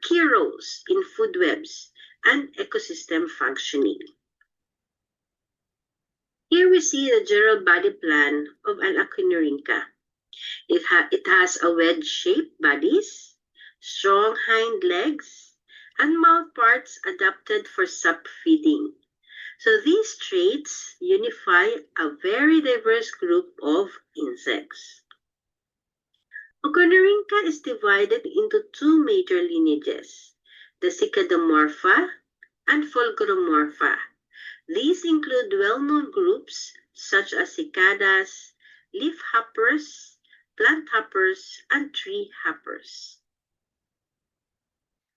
key roles in food webs and ecosystem functioning. Here we see the general body plan of an Auchenorrhyncha. It has a wedge-shaped bodies, strong hind legs, and mouth parts adapted for sap feeding. So these traits unify a very diverse group of insects. Auchenorrhyncha is divided into 2 major lineages, the Cicadomorpha and Fulguromorpha. These include well-known groups such as cicadas, leaf hoppers, plant hoppers, and tree hoppers.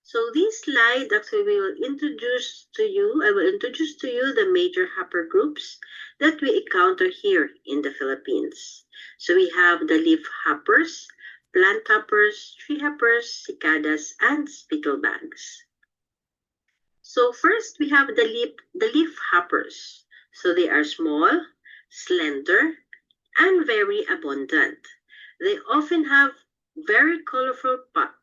So this slide actually I will introduce to you the major hopper groups that we encounter here in the Philippines. So we have the leaf hoppers, plant hoppers, tree hoppers, cicadas, and spittlebugs. So first we have the leaf hoppers. So they are small, slender, and very abundant. They often have very colorful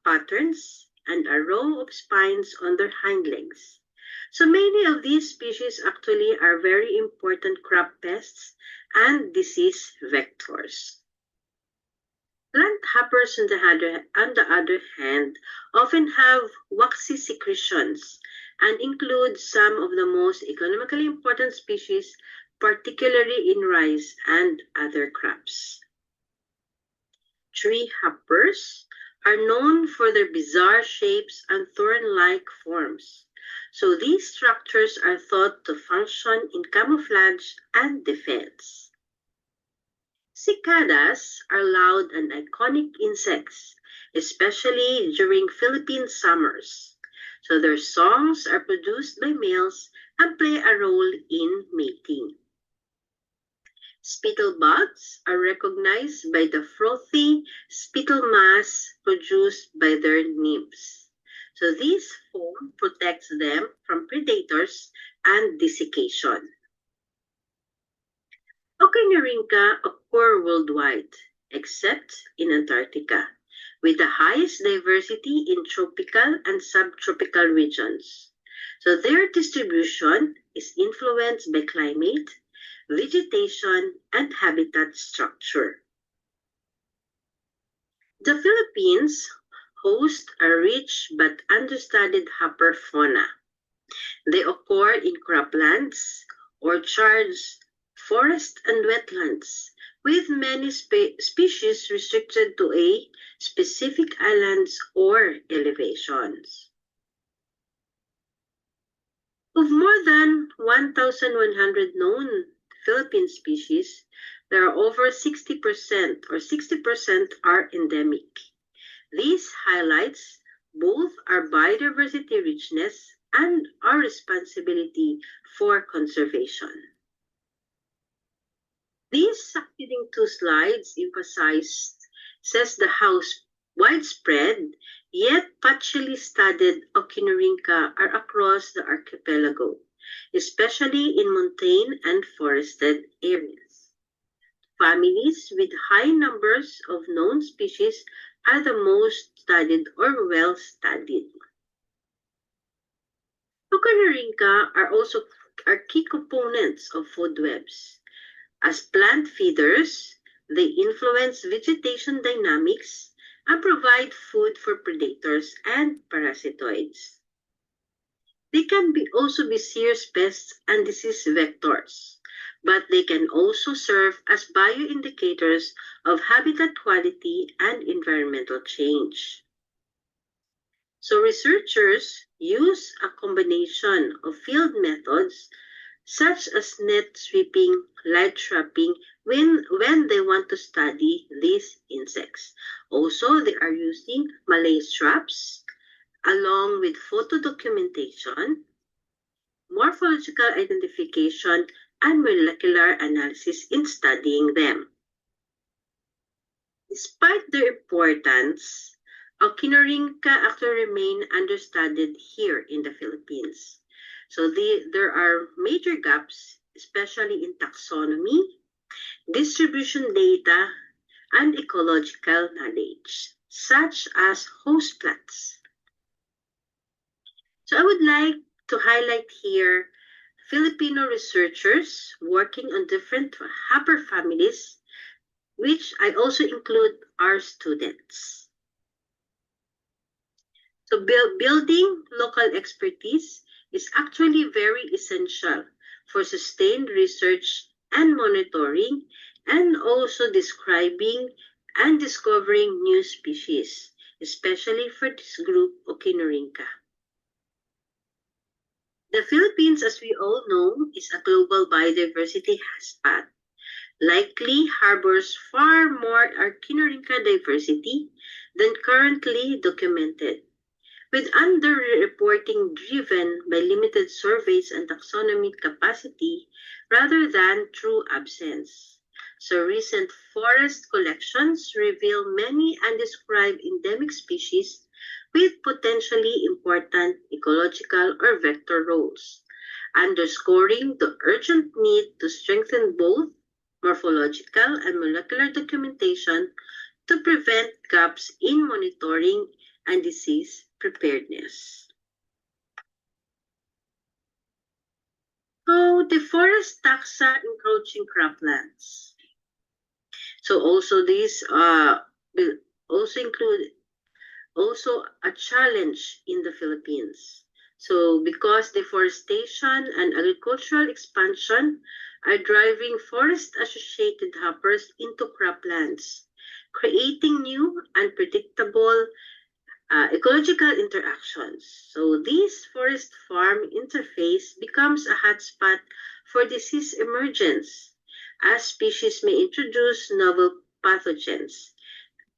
patterns and a row of spines on their hind legs. So many of these species actually are very important crop pests and disease vectors. Plant hoppers, on the other hand, often have waxy secretions and include some of the most economically important species, particularly in rice and other crops. Tree hoppers are known for their bizarre shapes and thorn-like forms. So these structures are thought to function in camouflage and defense. Cicadas are loud and iconic insects, especially during Philippine summers. So their songs are produced by males and play a role in mating. Spittle-bugs are recognized by the frothy spittle mass produced by their nymphs. So this foam protects them from predators and desiccation. Auchenorrhyncha occur worldwide, except in Antarctica, with the highest diversity in tropical and subtropical regions. So their distribution is influenced by climate, vegetation, and habitat structure. The Philippines host a rich but understudied hopper fauna. They occur in croplands, orchards, forests, and wetlands, with many species restricted to a specific islands or elevations. Of more than 1,100 known Philippine species, there are over 60% or 60% are endemic. This highlights both our biodiversity richness and our responsibility for conservation. These succeeding two slides says how widespread yet partially studied Auchenorrhyncha are across the archipelago, especially in montane and forested areas. Families with high numbers of known species are the most studied or well studied. Auchenorrhyncha are key components of food webs. As plant feeders, they influence vegetation dynamics and provide food for predators and parasitoids. They can also be serious pests and disease vectors, but they can also serve as bioindicators of habitat quality and environmental change. So researchers use a combination of field methods such as net sweeping, light trapping, when they want to study these insects. Also, they are using malaise traps, along with photo documentation, morphological identification, and molecular analysis in studying them. Despite their importance, Auchenorrhyncha actually remain understudied here in the Philippines. So there are major gaps, especially in taxonomy, distribution data, and ecological knowledge, such as host plants. So I would like to highlight here Filipino researchers working on different hopper families, which I also include our students. So building local expertise is actually very essential for sustained research and monitoring, and also describing and discovering new species, especially for this group, Auchenorrhyncha. The Philippines, as we all know, is a global biodiversity hotspot, likely harbors far more Auchenorrhyncha diversity than currently documented, with underreporting driven by limited surveys and taxonomic capacity rather than true absence. So recent forest collections reveal many undescribed endemic species with potentially important ecological or vector roles, underscoring the urgent need to strengthen both morphological and molecular documentation to prevent gaps in monitoring and disease preparedness. So the forest taxa encroaching croplands. So also these will also include a challenge in the Philippines. So because deforestation and agricultural expansion are driving forest-associated hoppers into croplands, creating new unpredictable ecological interactions. So this forest-farm interface becomes a hotspot for disease emergence, as species may introduce novel pathogens.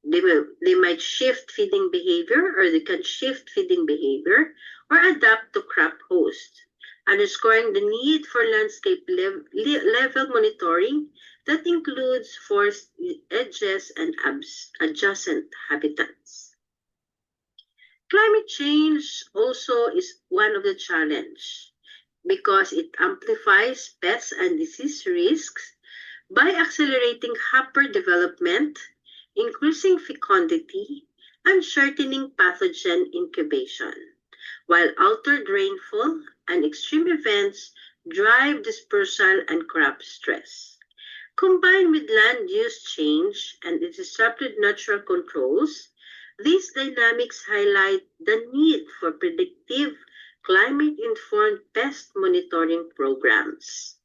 They might shift feeding behavior, or they can shift feeding behavior or adapt to crop host, underscoring the need for landscape level monitoring that includes forest edges and adjacent habitats. Climate change also is one of the challenges because it amplifies pest and disease risks by accelerating hopper development, increasing fecundity, and shortening pathogen incubation, while altered rainfall and extreme events drive dispersal and crop stress. Combined with land use change and the disrupted natural controls, these dynamics highlight the need for predictive, climate-informed pest monitoring programs.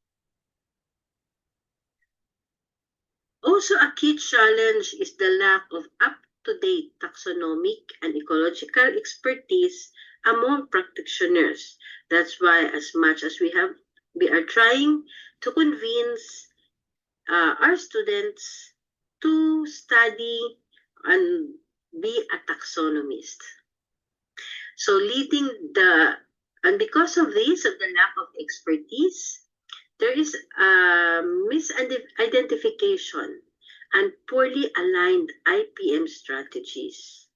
Also, a key challenge is the lack of up-to-date taxonomic and ecological expertise among practitioners. That's why, as much as we are trying to convince our students to study and be a taxonomist. So and because of this, of the lack of expertise, there is misidentification and poorly aligned IPM strategies.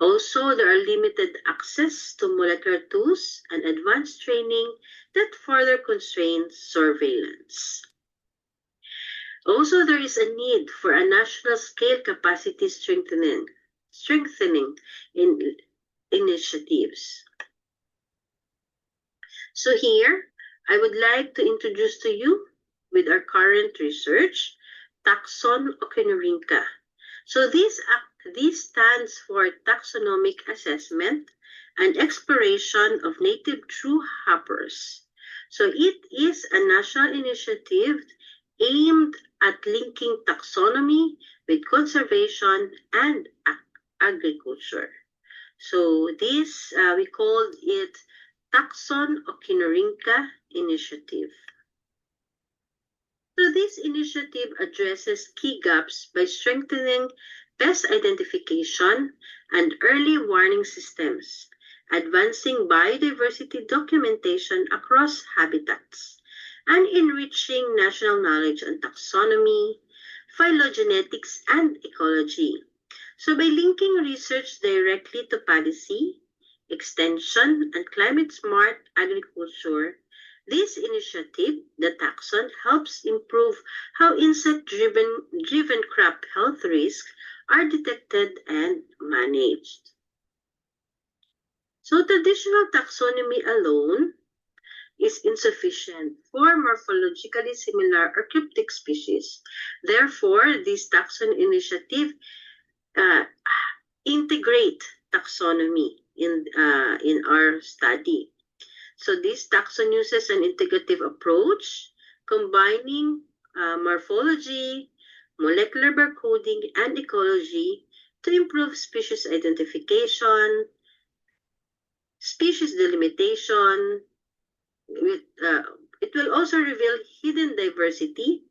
Also, there are limited access to molecular tools and advanced training that further constrains surveillance. Also, there is a need for a national scale capacity strengthening in initiatives. So here, I would like to introduce to you with our current research, Taxon Auchenorrhyncha. So this stands for Taxonomic Assessment and Exploration of Native True Hoppers. So it is a national initiative aimed at linking taxonomy with conservation and agriculture. So this, we called it Taxon Auchenorrhyncha Initiative. So this initiative addresses key gaps by strengthening pest identification and early warning systems, advancing biodiversity documentation across habitats, and enriching national knowledge on taxonomy, phylogenetics, and ecology. So by linking research directly to policy, extension, and climate-smart agriculture, this initiative, the Taxon, helps improve how insect-driven crop health risks are detected and managed. So traditional taxonomy alone is insufficient for morphologically similar or cryptic species. Therefore, this Taxon initiative integrate taxonomy in our study. So this Taxon uses an integrative approach, combining morphology, molecular barcoding, and ecology to improve species identification, species delimitation. It will also reveal hidden diversity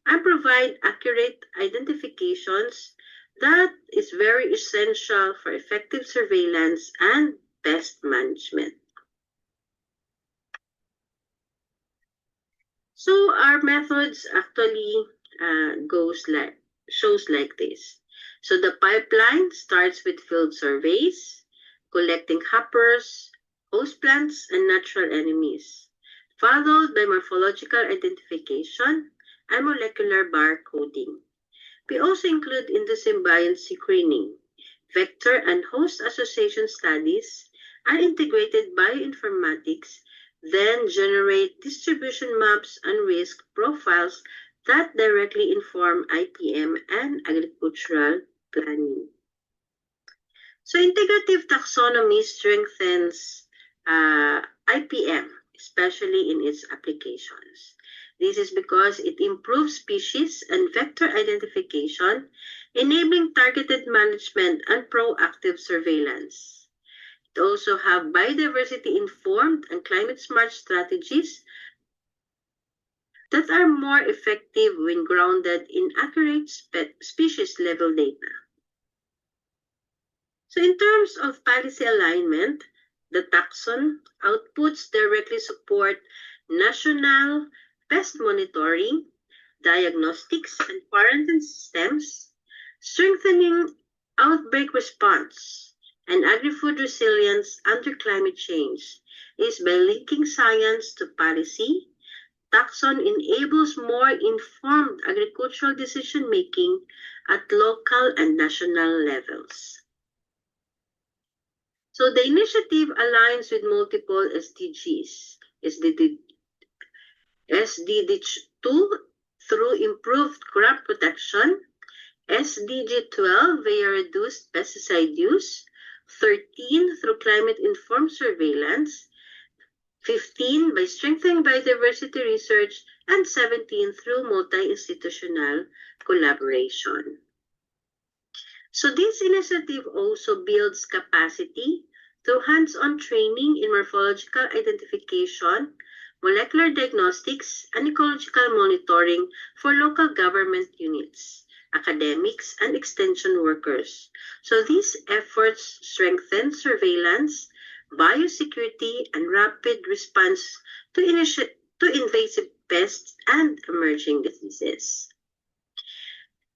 and provide accurate identifications that is very essential for effective surveillance and pest management. So our methods actually shows like this. So the pipeline starts with field surveys, collecting hoppers, host plants, and natural enemies, followed by morphological identification and molecular barcoding. We also include endosymbiont screening, vector and host association studies, and integrated bioinformatics, then generate distribution maps and risk profiles that directly inform IPM and agricultural planning. So integrative taxonomy strengthens IPM, especially in its applications. This is because it improves species and vector identification, enabling targeted management and proactive surveillance. It also have biodiversity-informed and climate-smart strategies that are more effective when grounded in accurate species level data. So in terms of policy alignment, the taxon outputs directly support national pest monitoring, diagnostics, and quarantine systems, strengthening outbreak response and agri-food resilience under climate change is by linking science to policy. Taxon enables more informed agricultural decision-making at local and national levels. So the initiative aligns with multiple SDGs. SDG 2 through improved crop protection, SDG 12 via reduced pesticide use, 13 through climate-informed surveillance, 15 by strengthening biodiversity research, and 17 through multi-institutional collaboration. So this initiative also builds capacity through hands-on training in morphological identification, molecular diagnostics, and ecological monitoring for local government units, academics, and extension workers. So these efforts strengthen surveillance, biosecurity, and rapid response to invasive pests and emerging diseases.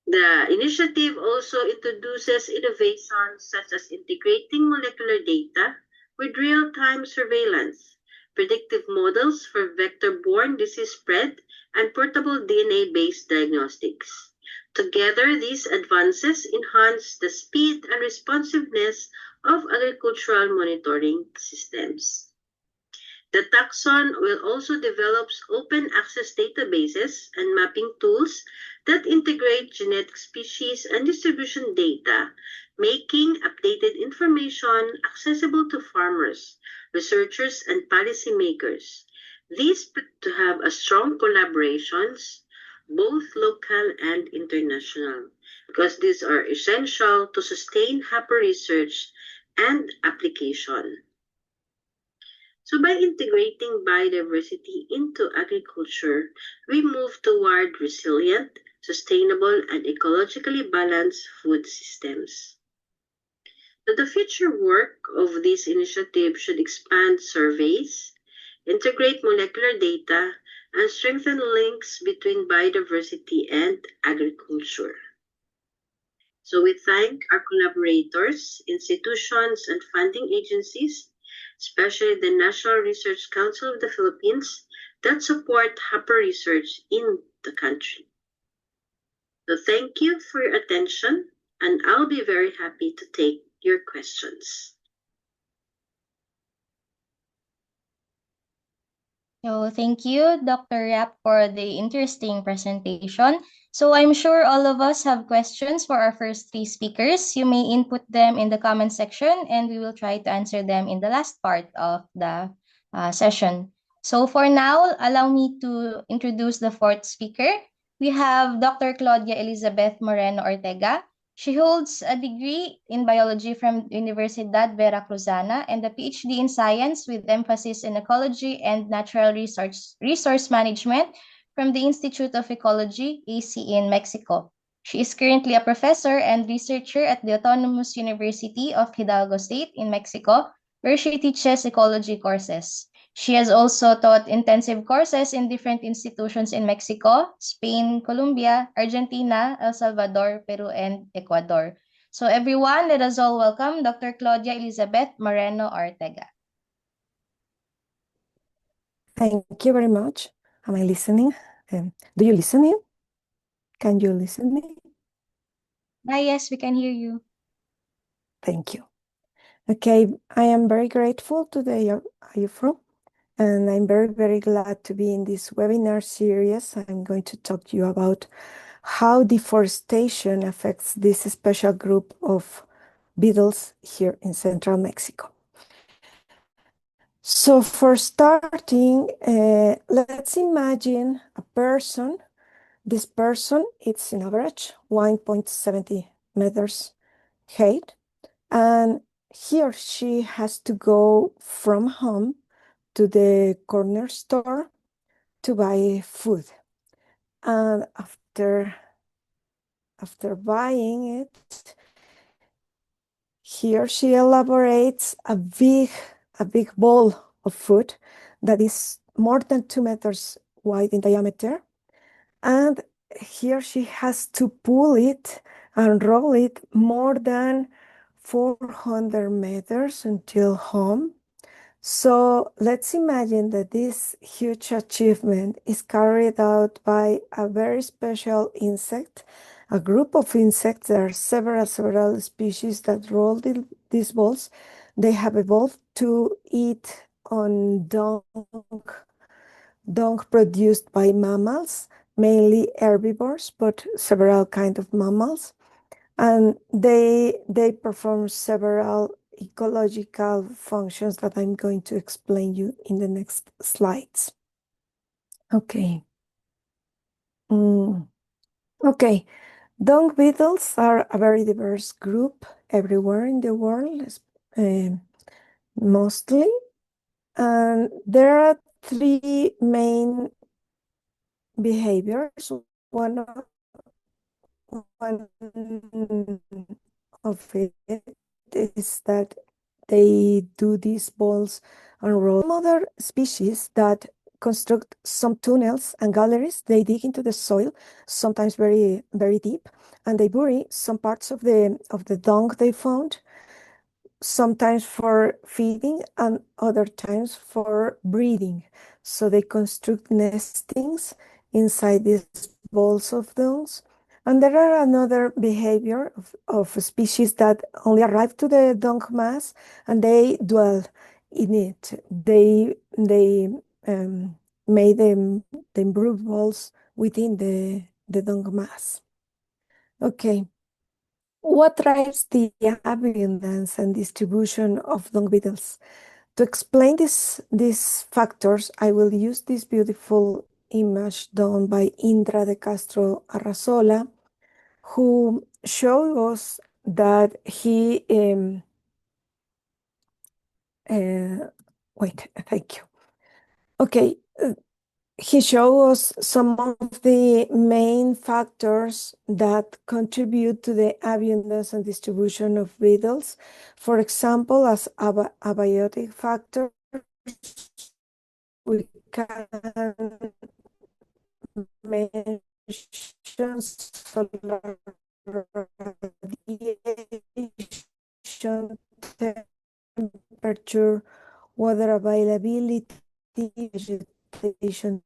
The initiative also introduces innovations such as integrating molecular data with real-time surveillance, predictive models for vector-borne disease spread, and portable DNA-based diagnostics. Together, these advances enhance the speed and responsiveness of agricultural monitoring systems. The taxon will also develop open access databases and mapping tools that integrate genetic species and distribution data, making updated information accessible to farmers, researchers, and policymakers. These to have a strong collaborations, both local and international, because these are essential to sustain HAPA research and application. So by integrating biodiversity into agriculture, we move toward resilient, sustainable, and ecologically balanced food systems. So the future work of this initiative should expand surveys, integrate molecular data, and strengthen links between biodiversity and agriculture. So we thank our collaborators, institutions, and funding agencies, especially the National Research Council of the Philippines, that support HAPA research in the country. So thank you for your attention, and I'll be very happy to take your questions. So thank you, Dr. Yap, for the interesting presentation. So I'm sure all of us have questions for our first three speakers. You may input them in the comment section, and we will try to answer them in the last part of the session. So for now, allow me to introduce the fourth speaker. We have Dr. Claudia Elizabeth Moreno Ortega. She holds a degree in biology from Universidad Veracruzana and a PhD in science with emphasis in ecology and natural resource management from the Institute of Ecology, AC, in Mexico. She is currently a professor and researcher at the Autonomous University of Hidalgo State in Mexico, where she teaches ecology courses. She has also taught intensive courses in different institutions in Mexico, Spain, Colombia, Argentina, El Salvador, Peru, and Ecuador. So everyone, let us all welcome Dr. Claudia Elizabeth Moreno Ortega. Thank you very much. Am I listening? Do you listen in? Can you listen in? Yes, we can hear you. Thank you. Okay, I am very grateful to the IUFRO, and I'm very, very glad to be in this webinar series. I'm going to talk to you about how deforestation affects this special group of beetles here in central Mexico. So for starting, let's imagine a person. This person, it's in average 1.70 meters height, and he or she has to go from home to the corner store to buy food. And after buying it, here she elaborates a big ball of food that is more than 2 meters wide in diameter. And here she has to pull it and roll it more than 400 meters until home. So let's imagine that this huge achievement is carried out by a very special insect, a group of insects. There are several species that roll these balls. They have evolved to eat on dung produced by mammals, mainly herbivores, but several kinds of mammals. And they perform several ecological functions that I'm going to explain you in the next slides. Okay. Okay. Dung beetles are a very diverse group everywhere in the world, mostly. And there are 3 main behaviors. One of it is that they do these balls and rolls. Some other species that construct some tunnels and galleries. They dig into the soil, sometimes very, very deep, and they bury some parts of the dung they found, sometimes for feeding and other times for breeding. So they construct nestings inside these balls of dungs. And there are another behavior of species that only arrive to the dung mass and they dwell in it. They made the brood balls within the dung mass. Okay. What drives the abundance and distribution of dung beetles? To explain these factors, I will use this beautiful image done by Indra de Castro Arrazola, who showed us that he, thank you. Okay, he showed us some of the main factors that contribute to the abundance and distribution of beetles. For example, as abiotic factors, we can mention solar radiation, temperature, water availability, vegetation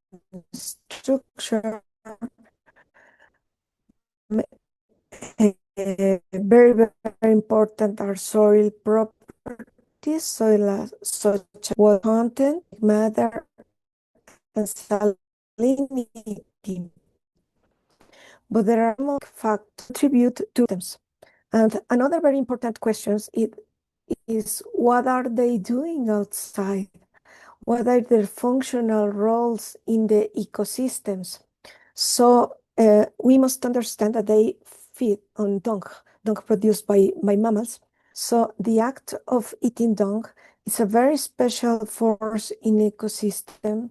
structure. Very, very important are soil properties, such as water content, matter, and salinity. But there are more factors that contribute to them. And another very important question is what are they doing outside? What are their functional roles in the ecosystems? So we must understand that they feed on dung produced by mammals. So the act of eating dung is a very special force in ecosystem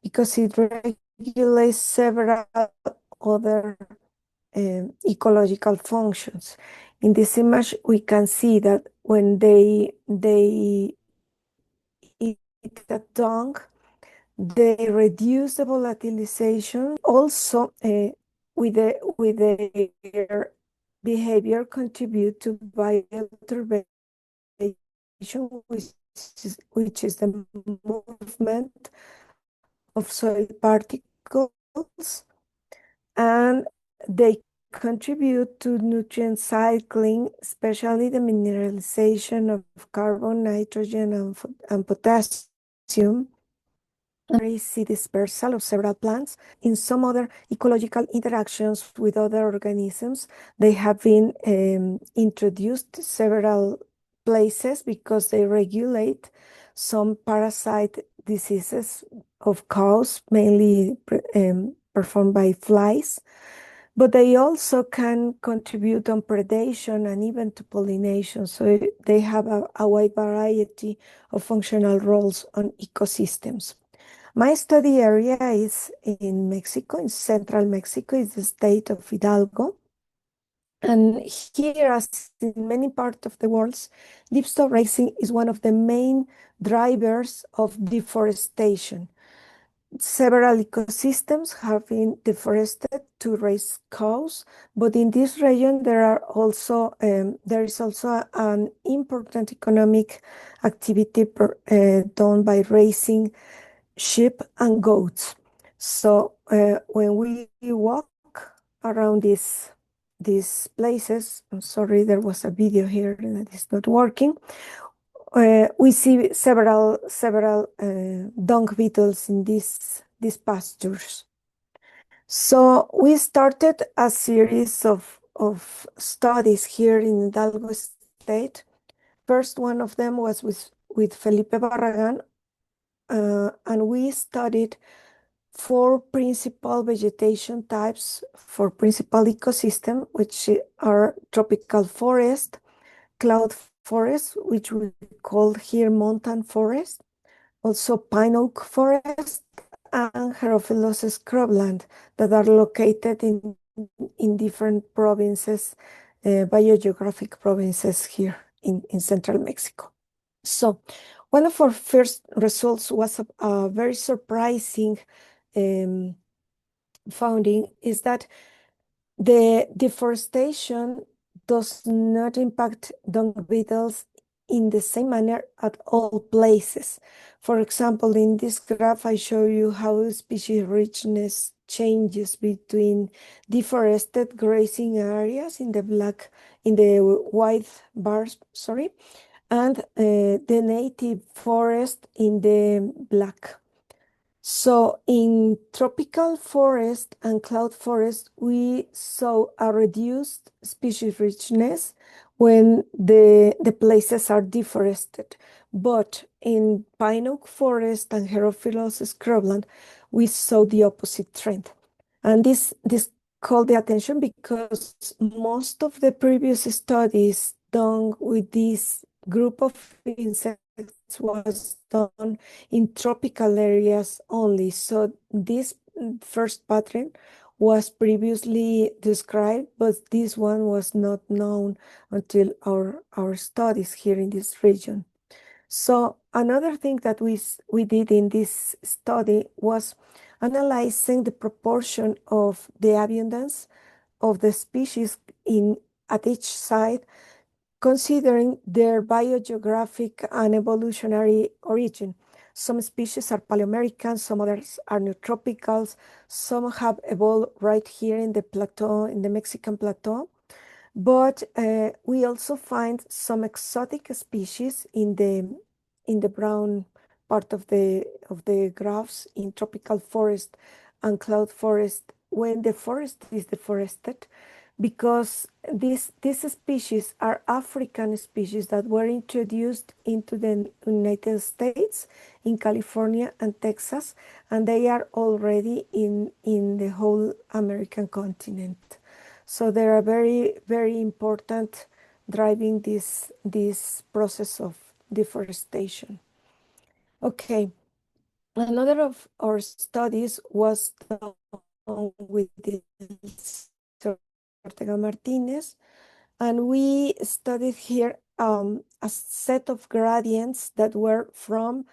because it regulates several other ecological functions. In this image, we can see that when they eat the dung, they reduce the volatilization. Also, with their behavior, contribute to bioturbation, which is the movement of soil particles, and they contribute to nutrient cycling, especially the mineralization of carbon, nitrogen, and potassium. We see dispersal of several plants. In some other ecological interactions with other organisms, they have been introduced to several places because they regulate some parasite diseases of cows, mainly performed by flies. But they also can contribute on predation and even to pollination. So they have a wide variety of functional roles on ecosystems. My study area is in Mexico, in central Mexico, is the state of Hidalgo. And here, as in many parts of the world, livestock raising is one of the main drivers of deforestation. Several ecosystems have been deforested to raise cows, but in this region there is also an important economic activity done by raising sheep and goats. So when we walk around these places, I'm sorry, there was a video here that is not working. We see several dung beetles in these pastures. So we started a series of studies here in Hidalgo State. First one of them was with Felipe Barragan, and we studied 4 principal vegetation types for principal ecosystem, which are tropical forest, cloud forest, which we call here mountain forest, also pine oak forest, and Herophilus scrubland that are located in different provinces, biogeographic provinces here in central Mexico. So one of our first results was a very surprising finding is that the deforestation does not impact dung beetles in the same manner at all places. For example, in this graph, I show you how species richness changes between deforested grazing areas in the white bars, and the native forest in the black. So in tropical forest and cloud forest, we saw a reduced species richness when the places are deforested. But in pine oak forest and Herophilus scrubland, we saw the opposite trend. And this called the attention because most of the previous studies done with this group of insects was done in tropical areas only. So this first pattern was previously described, but this one was not known until our studies here in this region. So another thing that we did in this study was analyzing the proportion of the abundance of the species at each site, considering their biogeographic and evolutionary origin. Some species are Paleoamerican, some others are neotropicals, some have evolved right here in the plateau, in the Mexican plateau. But we also find some exotic species in the brown part of the graphs in tropical forest and cloud forest when the forest is deforested, because these species are African species that were introduced into the United States, in California and Texas, and they are already in the whole American continent. So they are very, very important driving this process of deforestation. Okay, another of our studies was done with Ortega Martinez, and we studied here a set of gradients that were from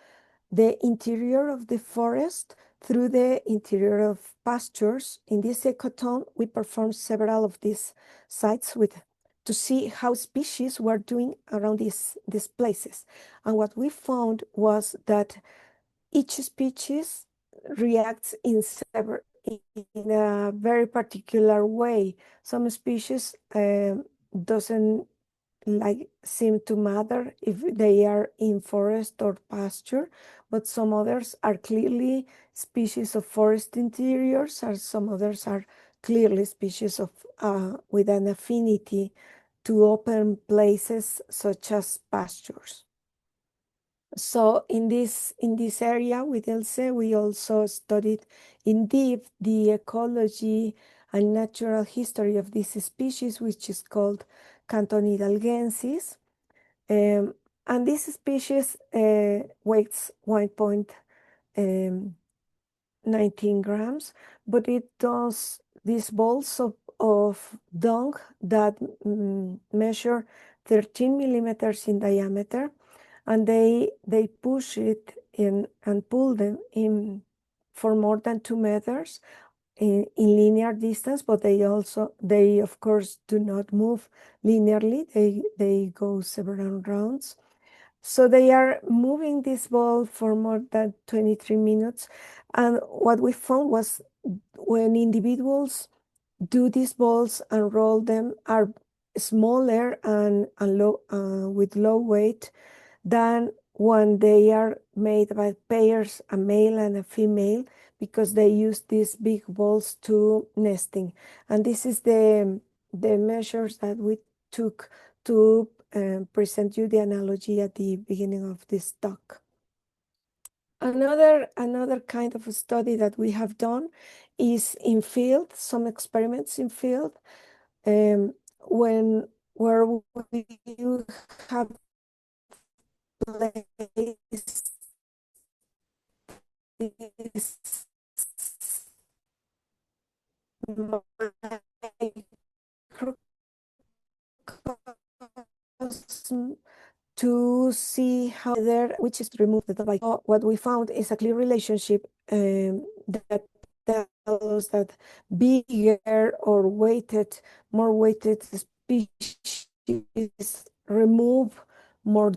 the interior of the forest through the interior of pastures. In this ecotone, we performed several of these sites to see how species were doing around these places. And what we found was that each species reacts in a very particular way. Some species doesn't seem to matter if they are in forest or pasture, but some others are clearly species of forest interiors, and some others are clearly species of with an affinity to open places such as pastures. So in this area with Ilse, we also studied in depth the ecology and natural history of this species, which is called Canton hidalgensis. And this species weighs 1.3 19 grams, but it does these balls of dung that measure 13 millimeters in diameter, and they push it in and pull them in for more than 2 meters in linear distance, but they of course do not move linearly. They go several rounds. So they are moving this ball for more than 23 minutes. And what we found was when individuals do these balls and roll them are smaller and low, with low weight than when they are made by pairs, a male and a female, because they use these big balls to nesting. And this is the measures that we took to present you the analogy at the beginning of this talk. Another kind of a study that we have done is in field, some experiments in field, where we have placed this microcosm to see how there, which is to remove the dye. What we found is a clear relationship that tells us that bigger or more weighted species remove more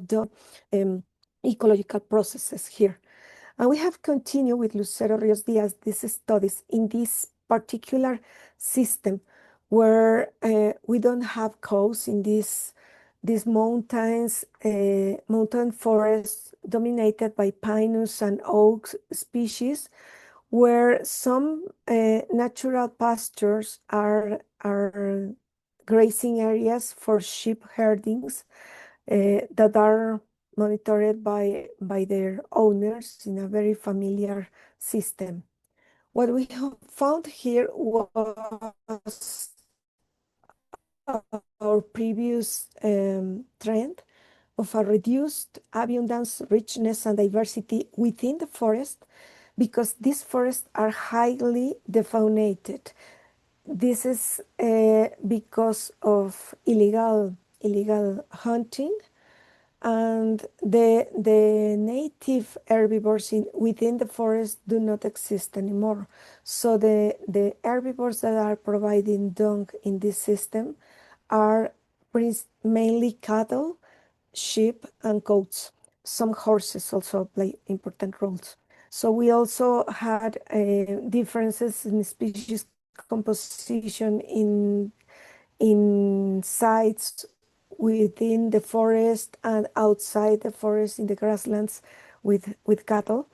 ecological processes here. And we have continued with Lucero Rios Diaz these studies in this particular system where we don't have cows in these mountains, mountain forests dominated by pinus and oak species, where some natural pastures are grazing areas for sheep herdings that are monitored by their owners in a very familiar system. What we have found here was our previous trend of a reduced abundance, richness, and diversity within the forest, because these forests are highly defaunated. This is because of illegal hunting, and the native herbivores within the forest do not exist anymore. So the herbivores that are providing dung in this system are mainly cattle, sheep, and goats. Some horses also play important roles. So we also had differences in species composition in sites within the forest and outside the forest in the grasslands with cattle.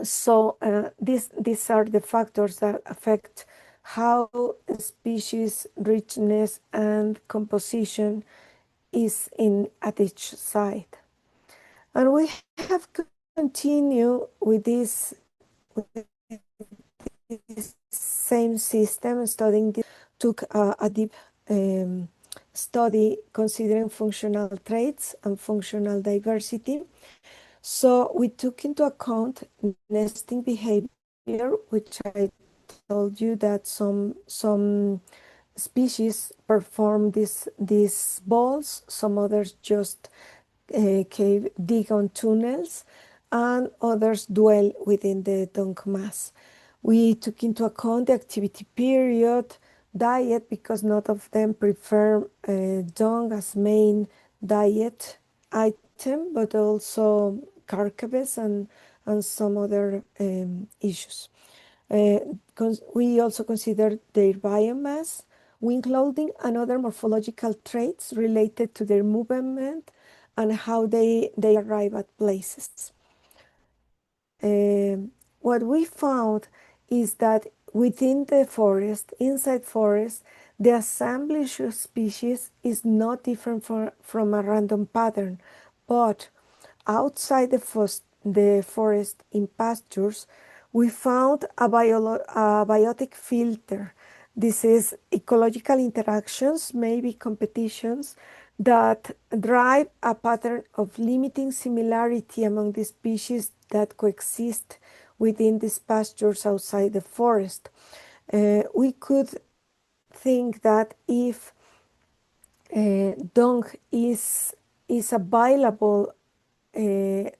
So these are the factors that affect how species richness and composition is at each site. And we have continued with this same system, studying this, took a deep study considering functional traits and functional diversity. So we took into account nesting behavior, which I told you that some species perform these balls, some others just dig on tunnels, and others dwell within the dung mass. We took into account the activity period, diet, because not of them prefer dung as main diet item, but also carcass and some other issues. We also considered their biomass, wing clothing, and other morphological traits related to their movement and how they arrive at places. What we found is that within the forest, inside forest, the assemblage of species is not different from a random pattern, but outside the forest in pastures, we found a biotic filter. This is ecological interactions, maybe competitions, that drive a pattern of limiting similarity among the species that coexist within these pastures outside the forest. We could think that if dung is available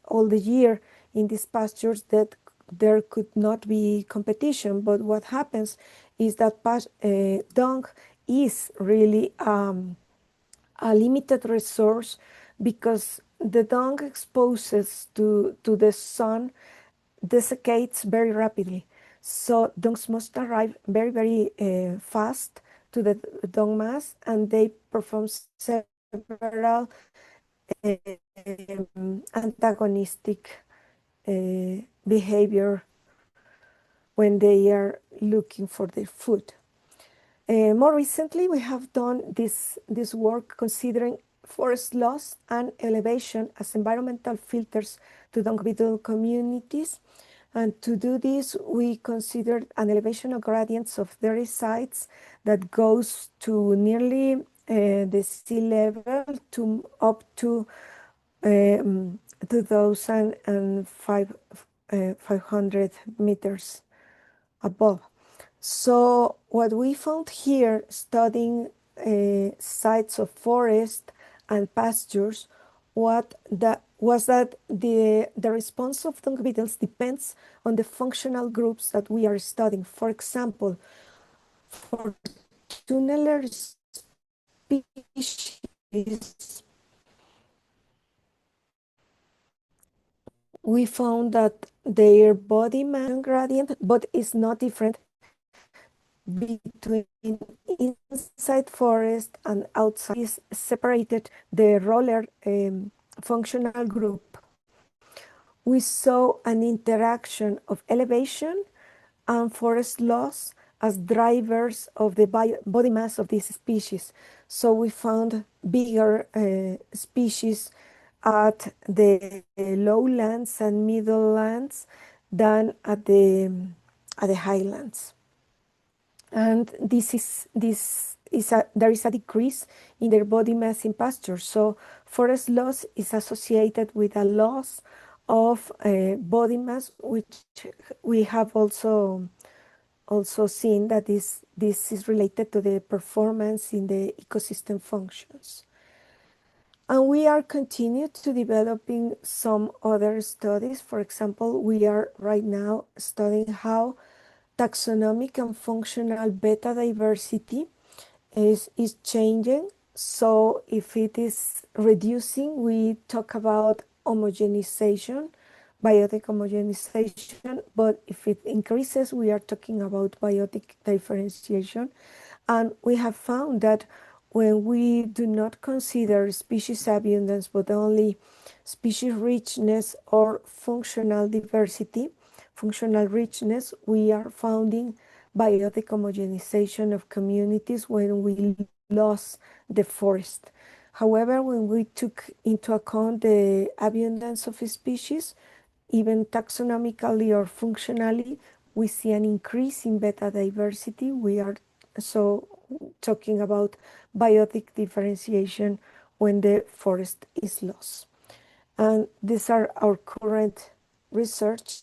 all the year in these pastures, that there could not be competition. But what happens is that dung is really a limited resource, because the dung exposes to the sun desiccates very rapidly. So dungs must arrive very, very fast to the dung mass, and they perform several antagonistic behavior when they are looking for their food. More recently, we have done this work considering forest loss and elevation as environmental filters to dung beetle communities. And to do this, we considered an elevation gradients of 30 sites that goes to nearly the sea level to up to 2,500 meters above. So what we found here, studying sites of forest and pastures, was that the response of dung beetles depends on the functional groups that we are studying. For example, for tunneler species, we found that their body mass gradient, but is not different between inside forest and outside. Is separated the roller functional group. We saw an interaction of elevation and forest loss as drivers of the body mass of this species. So we found bigger species at the lowlands and middlelands than at the highlands. And there is a decrease in their body mass in pasture. So forest loss is associated with a loss of body mass, which we have also seen that this is related to the performance in the ecosystem functions. And we are continued to developing some other studies. For example, we are right now studying how taxonomic and functional beta diversity is changing. So if it is reducing, we talk about homogenization, biotic homogenization, but if it increases, we are talking about biotic differentiation. And we have found that when we do not consider species abundance, but only species richness or functional diversity, functional richness, we are finding biotic homogenization of communities when we lost the forest. However, when we took into account the abundance of species, even taxonomically or functionally, we see an increase in beta diversity. We are so talking about biotic differentiation when the forest is lost. And these are our current research.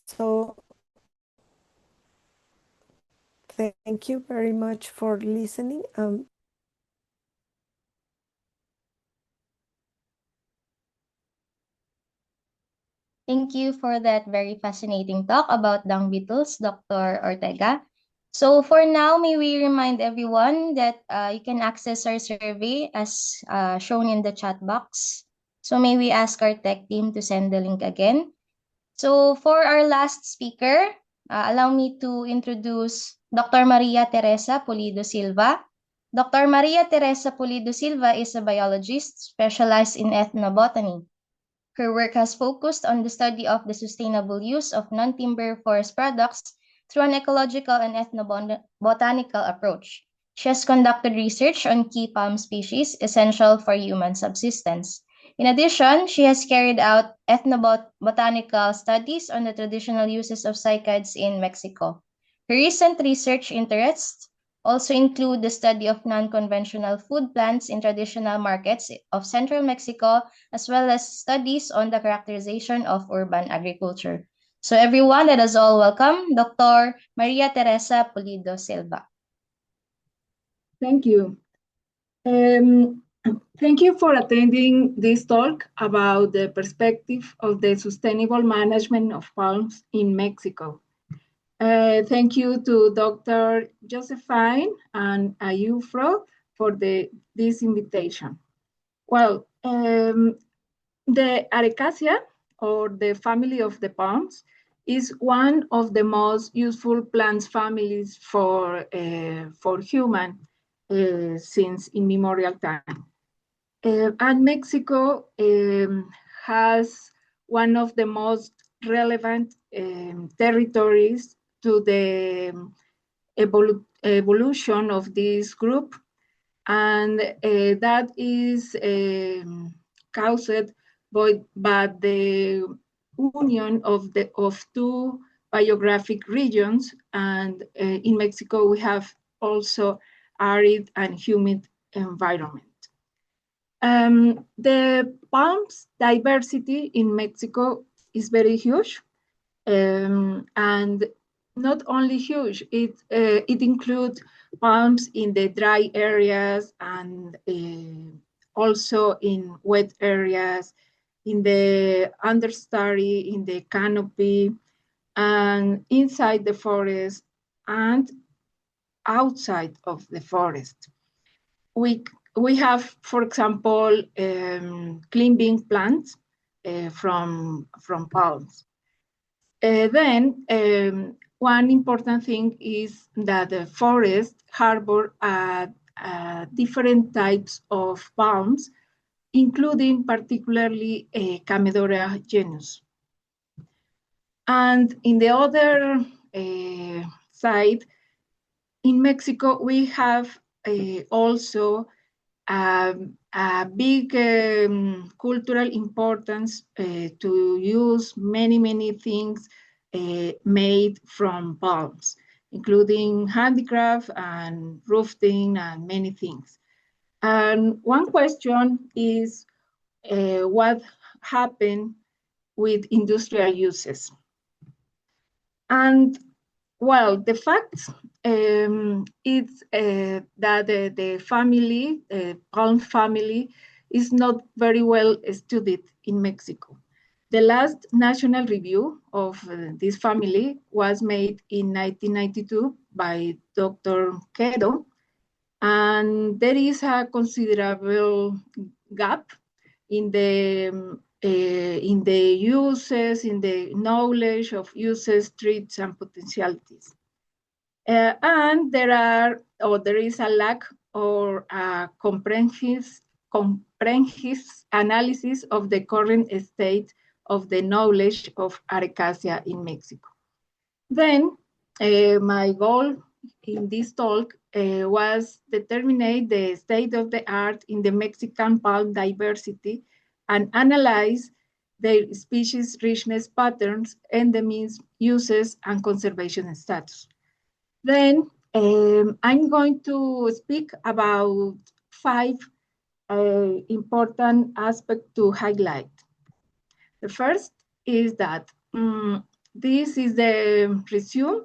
So thank you very much for listening. Thank you for that very fascinating talk about dung beetles, Dr. Ortega. So for now, may we remind everyone that you can access our survey as shown in the chat box. So may we ask our tech team to send the link again. So for our last speaker, allow me to introduce Dr. María Teresa Pulido Silva. Dr. María Teresa Pulido Silva is a biologist specialized in ethnobotany. Her work has focused on the study of the sustainable use of non-timber forest products through an ecological and ethnobotanical approach. She has conducted research on key palm species essential for human subsistence. In addition, she has carried out ethnobotanical studies on the traditional uses of cycads in Mexico. Her recent research interests also include the study of non-conventional food plants in traditional markets of central Mexico, as well as studies on the characterization of urban agriculture. So everyone, let us all welcome Dr. María Teresa Pulido Silva. Thank you. Thank you for attending this talk about the perspective of the sustainable management of palms in Mexico. Thank you to Dr. Josephine and IUFRO for this invitation. Well, the Arecacia, or the family of the palms, is one of the most useful plant families for human since immemorial time. And Mexico has one of the most relevant territories to the evolution of this group, and that is caused by the union of two biographic regions, and in Mexico we have also arid and humid environment. The palms diversity in Mexico is very huge, and not only huge, it includes palms in the dry areas and also in wet areas, in the understory, in the canopy, and inside the forest and outside of the forest. We have, for example, climbing plants from palms. Then one important thing is that the forest harbor different types of palms, including particularly Camedoria genus. And in the other side, in Mexico, we have also a big cultural importance to use many things made from palms, including handicraft and roofing and many things. And one question is what happened with industrial uses? And well, the fact is that the family, the palm family, is not very well studied in Mexico. The last national review of this family was made in 1992 by Dr. Quedo, and there is a considerable gap in the uses, in the knowledge of uses, traits, and potentialities. And there is a lack or a comprehensive analysis of the current state of the knowledge of Arecacia in Mexico. Then my goal in this talk was determine the state of the art in the Mexican palm diversity and analyze their species richness patterns, endemics, uses, and conservation status. Then I'm going to speak about 5 important aspects to highlight. The first is that this is the resume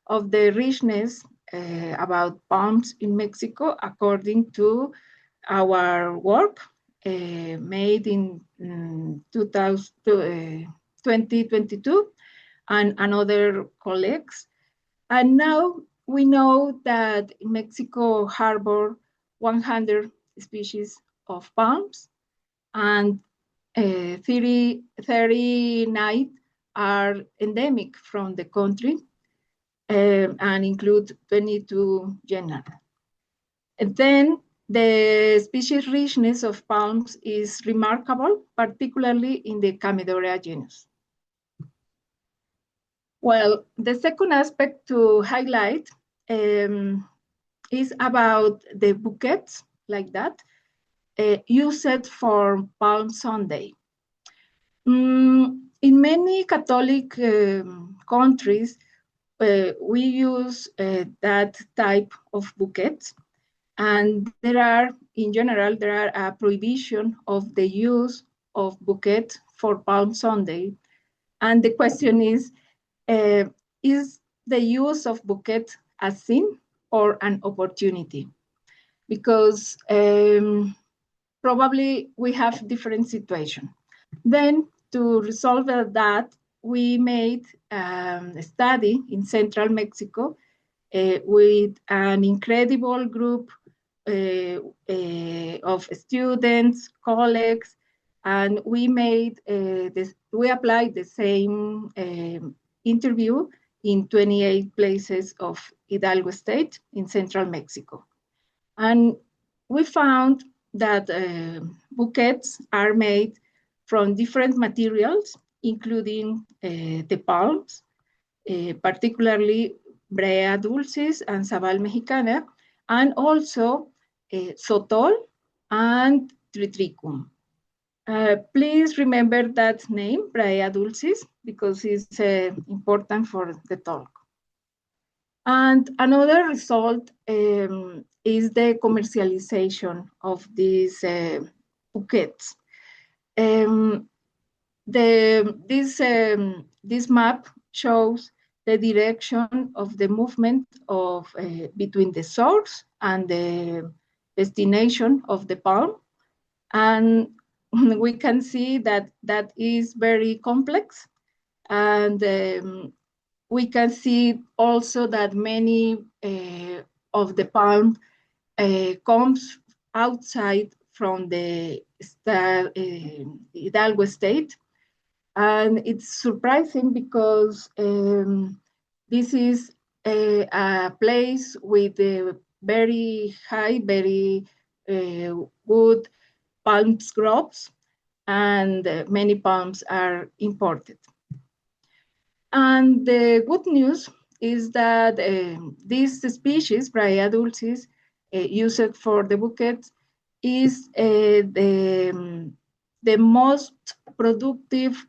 of the richness about palms in Mexico according to our work made in 2022 and another colleagues. And now we know that Mexico harbor 100 species of palms, and 39 are endemic from the country and include 22 genera. And then the species richness of palms is remarkable, particularly in the Camedoria genus. Well, the second aspect to highlight is about the bouquets, like that, used for Palm Sunday. In many Catholic countries, we use that type of bouquets. And in general, there are a prohibition of the use of bouquet for Palm Sunday. And the question is the use of bouquet a sin or an opportunity? Because probably we have different situations. Then to resolve that, we made a study in Central Mexico with an incredible group of students, colleagues, and we applied the same interview in 28 places of Hidalgo State in Central Mexico. And we found that bouquets are made from different materials, including the palms, particularly Brea dulcis and Sabal mexicana, and also sotol and tritricum. Please remember that name, Brea dulcis, because it's important for the talk. And another result is the commercialization of these bouquets. This map shows the direction of the movement of between the source and the destination of the palm. And we can see that that is very complex. And we can see also that many of the palm comes outside from the Hidalgo state. And it's surprising because this is a place with a very high, very good palm crops, and many palms are imported. And the good news is that this species, Brea dulcis, used for the bouquet, is the most productive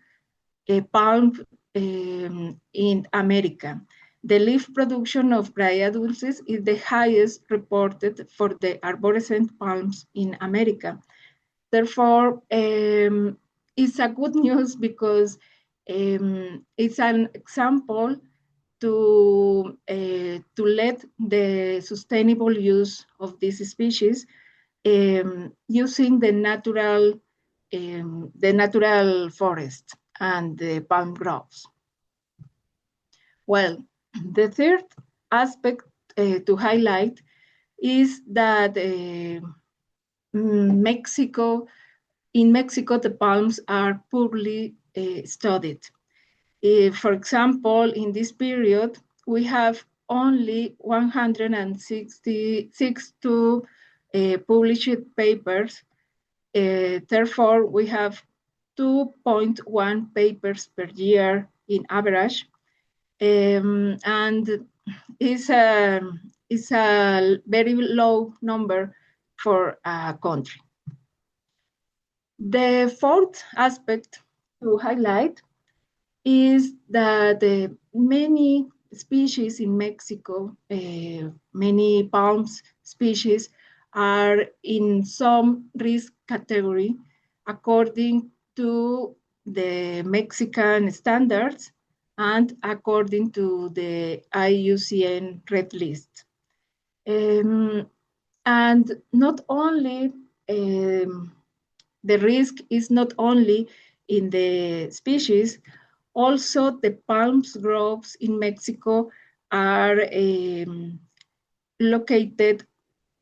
palm in America. The leaf production of Brea dulcis is the highest reported for the arborescent palms in America. Therefore, it's a good news because it's an example to let the sustainable use of this species using the natural forest and the palm groves. Well, the third aspect to highlight is that in Mexico, the palms are poorly studied. For example, in this period, we have only 162 published papers. Therefore, we have 2.1 papers per year in average. And it's a very low number for a country. The fourth aspect to highlight is that many species in Mexico, many palm species, are in some risk category according to the Mexican standards and according to the IUCN Red List. And not only, the risk is not only in the species, also the palm groves in Mexico are located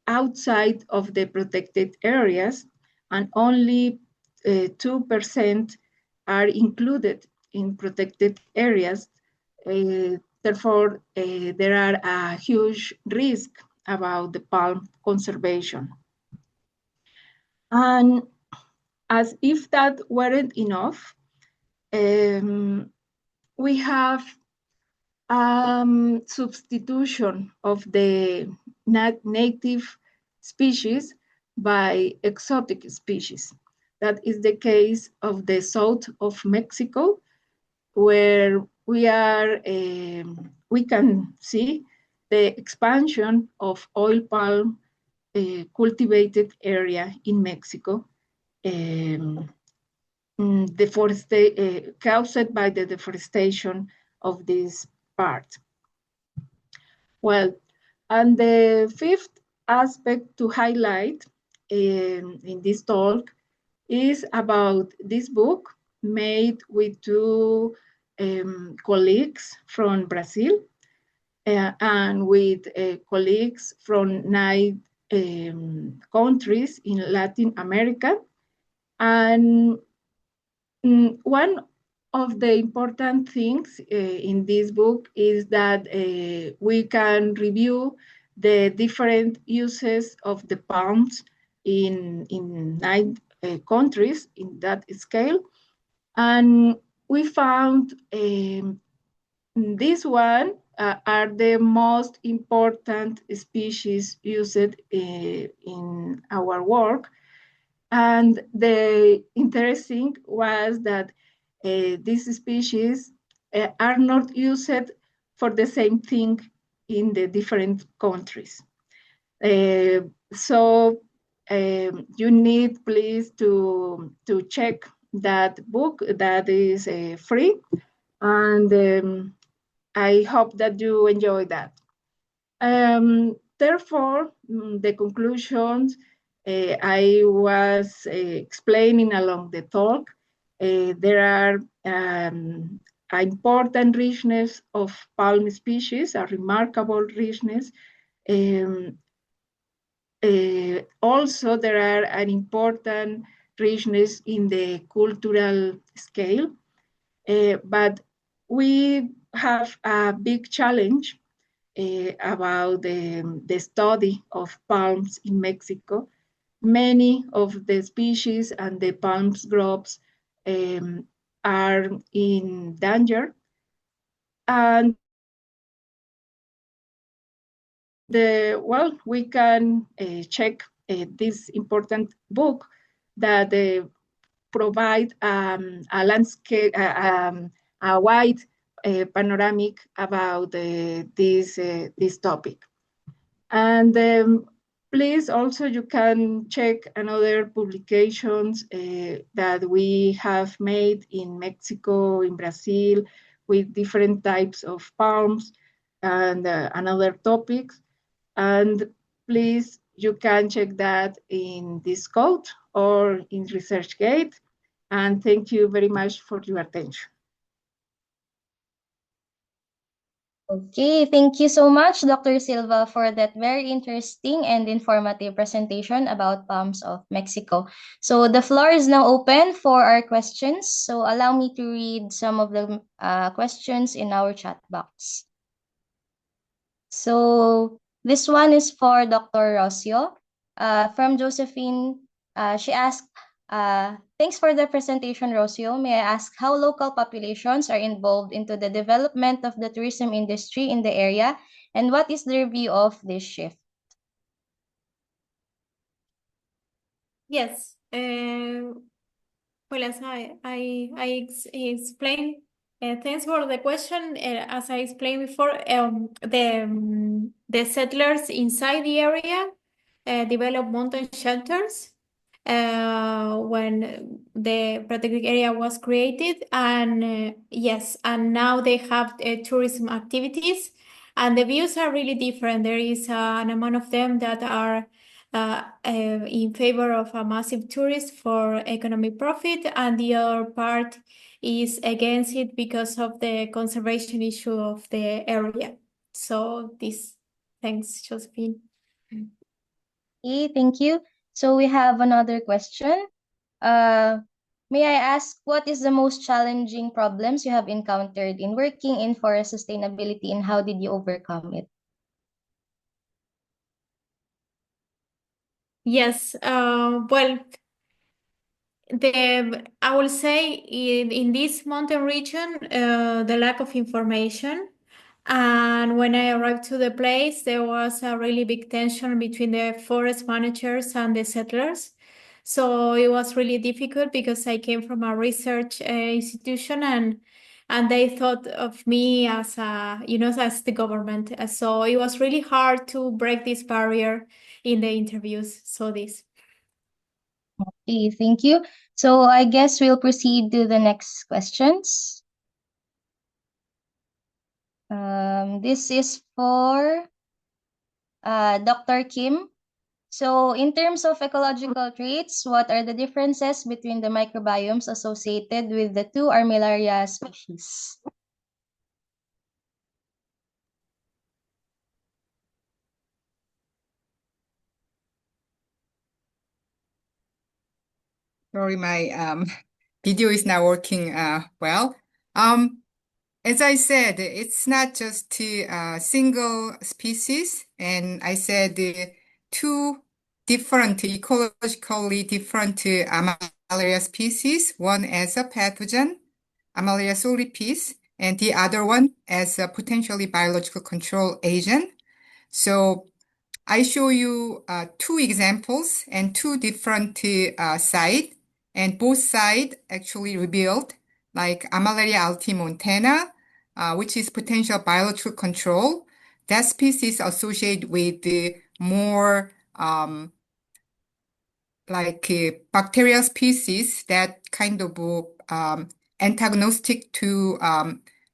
outside of the protected areas, and only 2% are included in protected areas. Therefore, there are a huge risk about the palm conservation. And as if that weren't enough, we have substitution of the native species by exotic species. That is the case of the south of Mexico, where we are we can see the expansion of oil palm cultivated area in Mexico, caused by the deforestation of this part. Well, and the fifth aspect to highlight in this talk is about this book made with two colleagues from Brazil and with colleagues from 9 countries in Latin America. And one of the important things in this book is that we can review the different uses of the palms in 9 countries in that scale. And we found this one are the most important species used in our work. And the interesting was that these species are not used for the same thing in the different countries. So you need please to check that book that is free, and I hope that you enjoy that. Therefore, the conclusions I was explaining along the talk, there are important richness of palm species, a remarkable richness. Also, there are an important richness in the cultural scale, but we have a big challenge about the study of palms in Mexico. Many of the species and the palm groves are in danger. And well, we can check this important book that provide a landscape, a wide panoramic about this topic. And please also you can check another publications that we have made in Mexico, in Brazil, with different types of palms and other topics. And please, you can check that in this code or in ResearchGate. And thank you very much for your attention. Okay, thank you so much, Dr. Silva, for that very interesting and informative presentation about palms of Mexico. So the floor is now open for our questions. So allow me to read some of the questions in our chat box. So this one is for Dr. Rocío. From Josephine, she asked, thanks for the presentation, Rocío. May I ask how local populations are involved into the development of the tourism industry in the area, and what is their view of this shift? Yes. Well, as I explained, thanks for the question. As I explained before, the settlers inside the area developed mountain shelters when the protected area was created, and yes, and now they have tourism activities, and the views are really different. There is an amount of them that are in favor of a massive tourist for economic profit, and the other part is against it because of the conservation issue of the area. So this, thanks, Josephine. Okay, thank you. So we have another question. May I ask what is the most challenging problems you have encountered in working in forest sustainability, and how did you overcome it? Yes, well, I will say in this mountain region, the lack of information. And when I arrived to the place, there was a really big tension between the forest managers and the settlers. So it was really difficult because I came from a research institution, and and they thought of me as as the government. So it was really hard to break this barrier in the interviews. So this. Okay, thank you. So I guess we'll proceed to the next questions. This is for Dr. Kim. So in terms of ecological traits, what are the differences between the microbiomes associated with the two Armillaria species? Sorry, my video is not working well. As I said, it's not just a single species, and I said two different, ecologically different Armillaria species, one as a pathogen, Armillaria solipes, and the other one as a potentially biological control agent. So I show you two examples and two different sites, and both sides actually revealed like Armillaria altimontana, which is potential biological control. That species associated with more bacterial species that kind of antagonistic to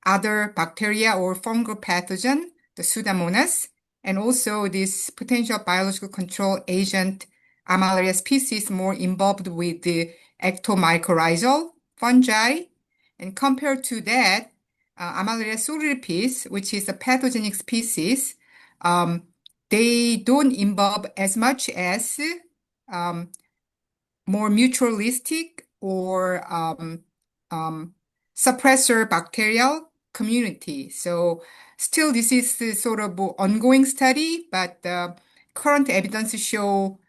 other bacteria or fungal pathogen, the Pseudomonas, and also this potential biological control agent, Armillaria species, more involved with the ectomycorrhizal fungi. And compared to that, Armillaria solipes, which is a pathogenic species, they don't involve as much as more mutualistic or suppressor bacterial community. So still this is the sort of ongoing study, but current evidence show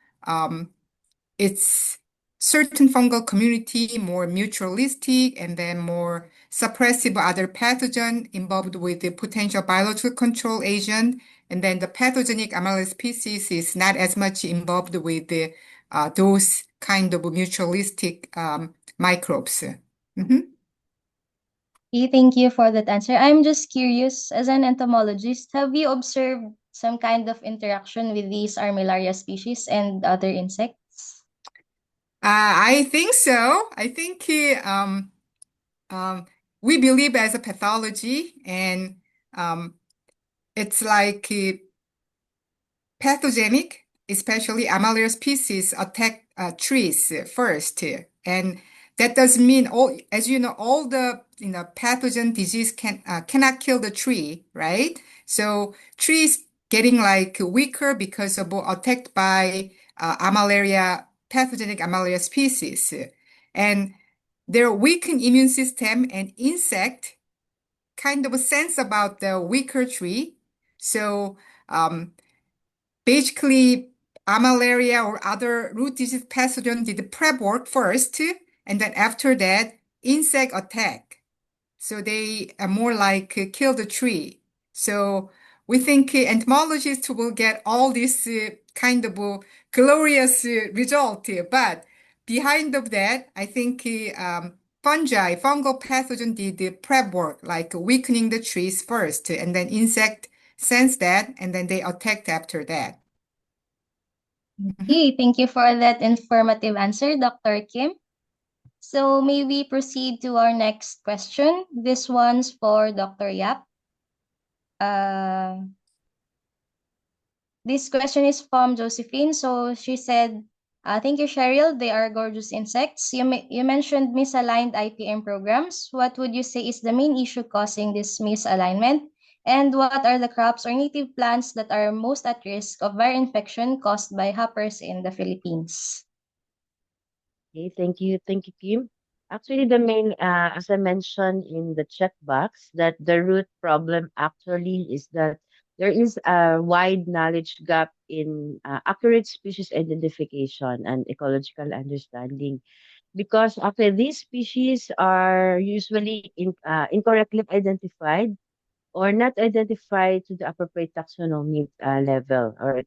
it's certain fungal community more mutualistic and then more suppressive other pathogen involved with the potential biological control agent. And then the pathogenic Armillaria species is not as much involved with the, those kind of mutualistic microbes. Mhm. Okay, thank you for that answer. I'm just curious, as an entomologist, have you observed some kind of interaction with these Armillaria species and other insects? I think so. I think we believe as a pathology, and it's like pathogenic, especially Armillaria species, attack trees first, and that doesn't mean all, as you know, all the pathogen disease cannot kill the tree, right? So trees getting like weaker because of attacked by Armillaria, pathogenic Armillaria species, and their weakened immune system and insect kind of a sense about the weaker tree. So basically, Armillaria or other root disease pathogen did prep work first, and then after that, insect attack. So they are more like kill the tree. So we think entomologists will get all this kind of glorious result, but behind of that, I think fungal pathogen did the prep work, like weakening the trees first, and then insect sense that, and then they attacked after that. Okay, thank you for that informative answer, Dr. Kim. So may we proceed to our next question? This one's for Dr. Yap. This question is from Josephine. So she said, thank you, Sheryl. They are gorgeous insects. You mentioned misaligned IPM programs. What would you say is the main issue causing this misalignment? And what are the crops or native plants that are most at risk of viral infection caused by hoppers in the Philippines? Okay, thank you. Thank you, Kim. Actually, the main, as I mentioned in the checkbox, that the root problem actually is that there is a wide knowledge gap in accurate species identification and ecological understanding. Because after these species are usually incorrectly identified or not identified to the appropriate taxonomic level or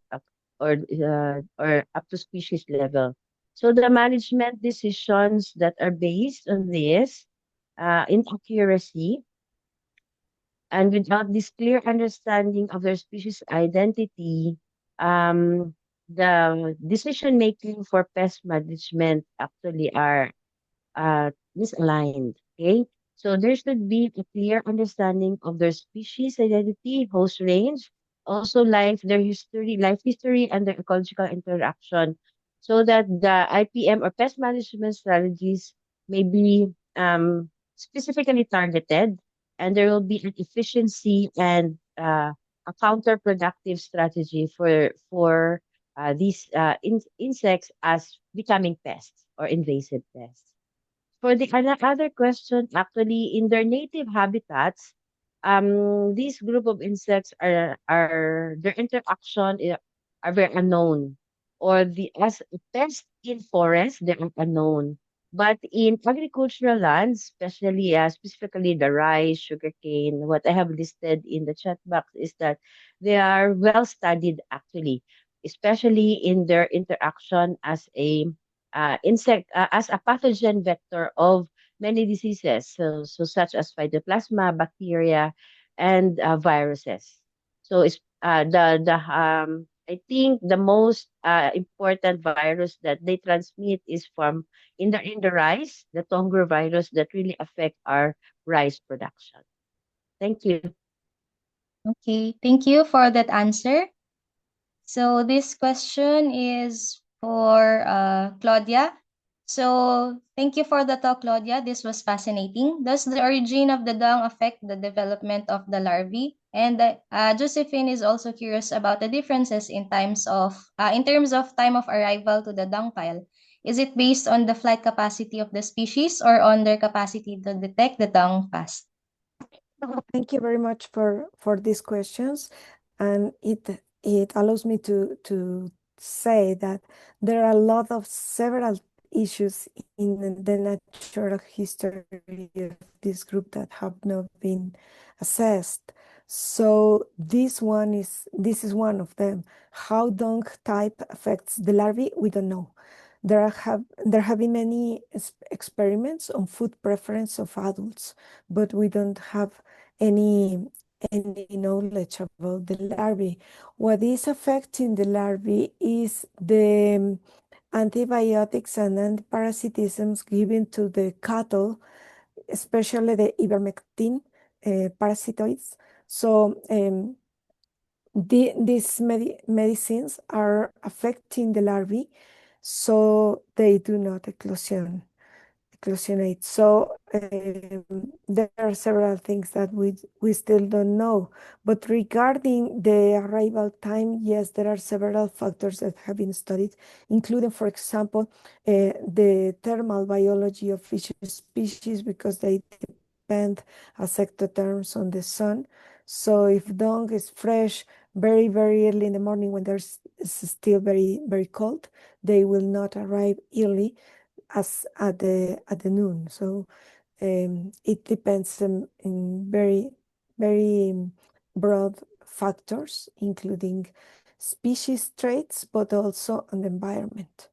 up to species level. So the management decisions that are based on this inaccuracy And without this clear understanding of their species identity, the decision making for pest management actually are misaligned. Okay, so there should be a clear understanding of their species identity, host range, also life history, and their ecological interaction, so that the IPM or pest management strategies may be specifically targeted, and there will be an efficiency and a counterproductive strategy for these insects as becoming pests or invasive pests. For the other question, actually, in their native habitats, this group of insects are their interaction are very unknown, or the as pests in forests they are unknown. But in agricultural lands, especially specifically the rice, sugarcane, what I have listed in the chat box is that they are well studied actually, especially in their interaction as a insect as a pathogen vector of many diseases, so such as phytoplasma, bacteria, and viruses. So it's the I think the most important virus that they transmit is from in the rice, the tongue virus that really affect our rice production. Thank you. Okay, thank you for that answer. So this question is for Claudia. So thank you for the talk, Claudia. This was fascinating. Does the origin of the dung affect the development of the larvae? And Josephine is also curious about the differences in terms of time of arrival to the dung pile. Is it based on the flight capacity of the species or on their capacity to detect the dung fast? Thank you very much for these questions, and it allows me to say that there are a lot of several issues in the natural history of this group that have not been assessed. So this is one of them. How dung type affects the larvae, we don't know. There have been many experiments on food preference of adults, but we don't have any knowledge about the larvae. What is affecting the larvae is the antibiotics and antiparasitisms given to the cattle, especially the ivermectin parasitoids. So these medicines are affecting the larvae, so they do not eclosionate. So there are several things that we still don't know. But regarding the arrival time, yes, there are several factors that have been studied, including, for example, the thermal biology of fish species, because they depend as ectotherms on the sun. So if dung is fresh very, very early in the morning when it's still very, very cold, they will not arrive early as at the noon. So it depends in very, very broad factors, including species traits, but also on the environment.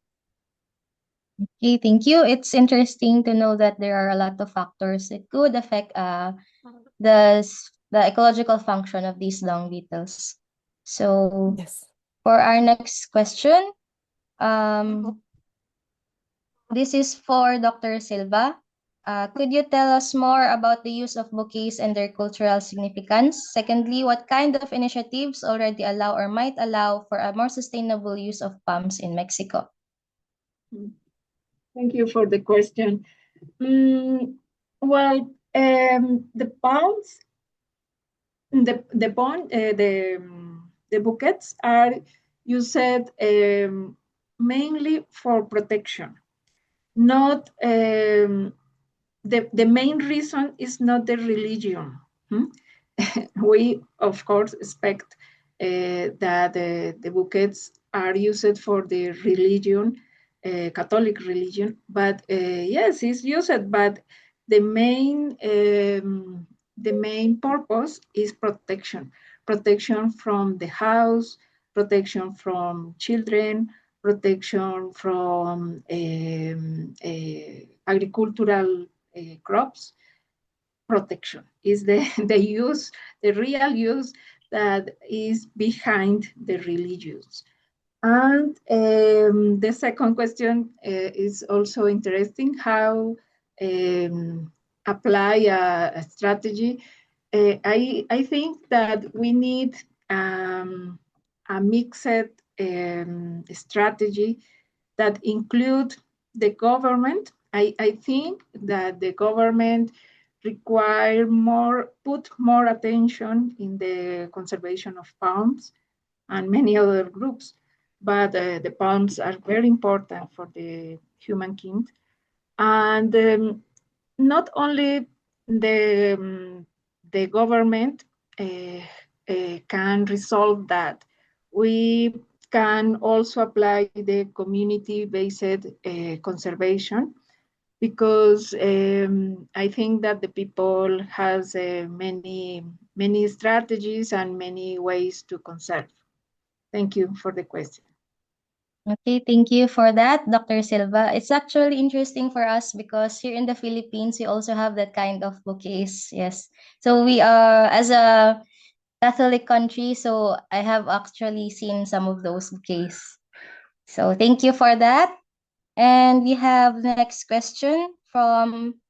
Okay, thank you. It's interesting to know that there are a lot of factors that could affect the ecological function of these dung beetles. So yes, for our next question, this is for Dr. Silva. Could you tell us more about the use of bouquets and their cultural significance? Secondly, what kind of initiatives already allow or might allow for a more sustainable use of palms in Mexico? Thank you for the question. Well, the palms, the bouquets are used mainly for protection. Not the main reason is not the religion. We of course expect that the bouquets are used for the religion, Catholic religion, but yes, it's used, but the main purpose is protection from the house, protection from children, protection from agricultural crops. protection. Is the use, the real use that is behind the religious. And the second question is also interesting, how apply a strategy. I think that we need a mixed strategy that include the government. I think that the government put more attention in the conservation of palms and many other groups, but the palms are very important for the human kind. And not only the government can resolve that, we can also apply the community-based conservation, because I think that the people has many strategies and many ways to conserve. Thank you for the question. Okay, thank you for that, Dr. Silva. It's actually interesting for us because here in the Philippines, we also have that kind of bouquets. Yes. So we are, as a Catholic country, so I have actually seen some of those bouquets. So thank you for that. And we have the next question from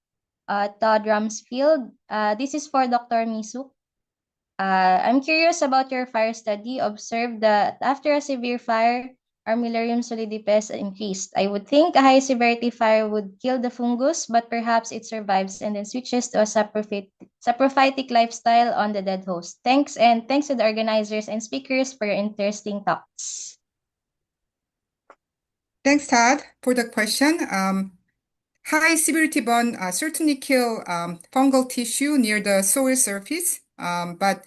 Todd Ramsfield. This is for Dr. Mee Sook. I'm curious about your fire study. Observed that after a severe fire, Armillerium solidipes increased. I would think a high severity fire would kill the fungus, but perhaps it survives and then switches to a saprophytic lifestyle on the dead host. Thanks, and thanks to the organizers and speakers for your interesting talks. Thanks, Todd, for the question. High severity burn certainly kill fungal tissue near the soil surface, but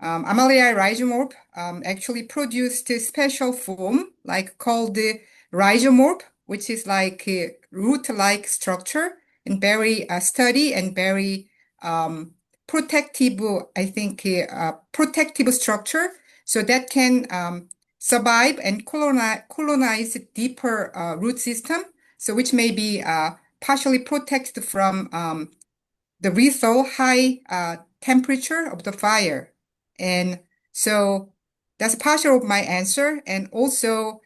Amalia rhizomorph actually produced a special form called the rhizomorph, which is like a root-like structure and very sturdy and very protective, I think, protective structure, so that can survive and colonize deeper root system, so which may be partially protected from the lethal high temperature of the fire. And so that's partial of my answer. And also,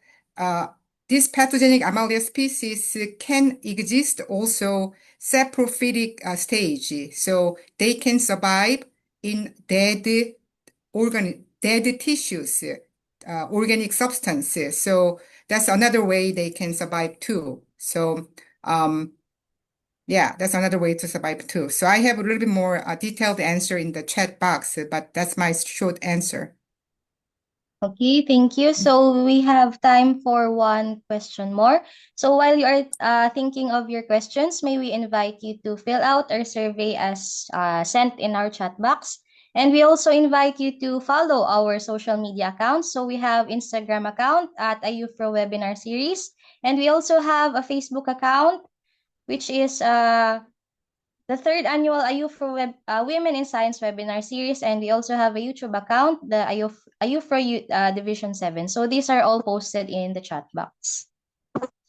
this pathogenic Amalia species can exist also saprophytic stage. So they can survive in dead tissues, organic substances. So that's another way they can survive too. So yeah, that's another way to survive too. So I have a little bit more detailed answer in the chat box, but that's my short answer. Okay, thank you. So we have time for one question more. So while you are thinking of your questions, may we invite you to fill out our survey as sent in our chat box. And we also invite you to follow our social media accounts. So we have Instagram account at IUFRO Webinar Series. And we also have a Facebook account, which is the third annual IUFRO Women in Science webinar series, and we also have a YouTube account, the IUFRO Division 7. So these are all posted in the chat box.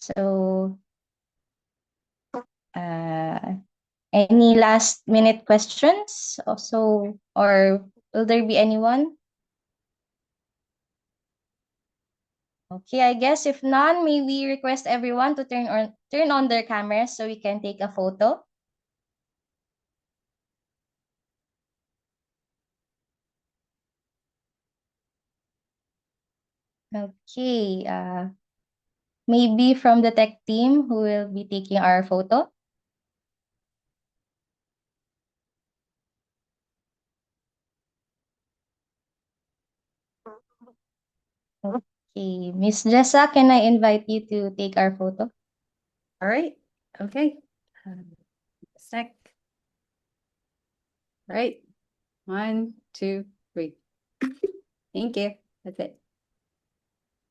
So any last minute questions also, or will there be anyone? Okay, I guess if none, may we request everyone to turn on their cameras so we can take a photo. Okay, maybe from the tech team who will be taking our photo. Okay, Miss Jessa, can I invite you to take our photo? All right. Okay. Sec. All right. 1, 2, 3. Thank you. That's it.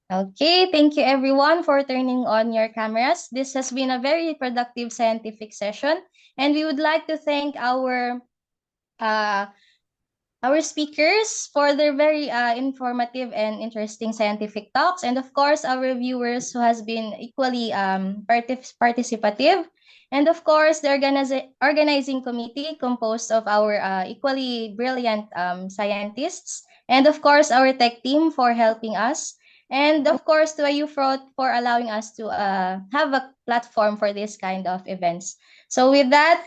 Okay, thank you everyone for turning on your cameras. This has been a very productive scientific session, and we would like to thank our speakers for their very informative and interesting scientific talks, and of course our viewers who has been equally participative. And of course, the organizing committee composed of our equally brilliant scientists. And of course, our tech team for helping us. And of course, to IUFRO for allowing us to have a platform for this kind of events. So with that,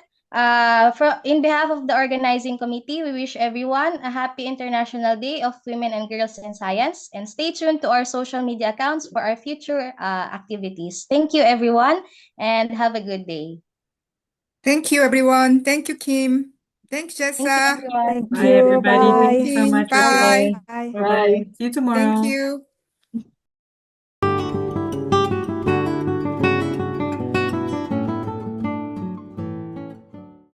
in behalf of the organizing committee, we wish everyone a happy International Day of Women and Girls in Science, and stay tuned to our social media accounts for our future activities. Thank you, everyone, and have a good day. Thank you, everyone. Thank you, Kim. Thanks, Thank you, Jessa. everyone. Thank Bye, you. everybody. Thank you Bye. so much. Bye. Bye-bye. Bye. Bye-bye. See you tomorrow. Thank you.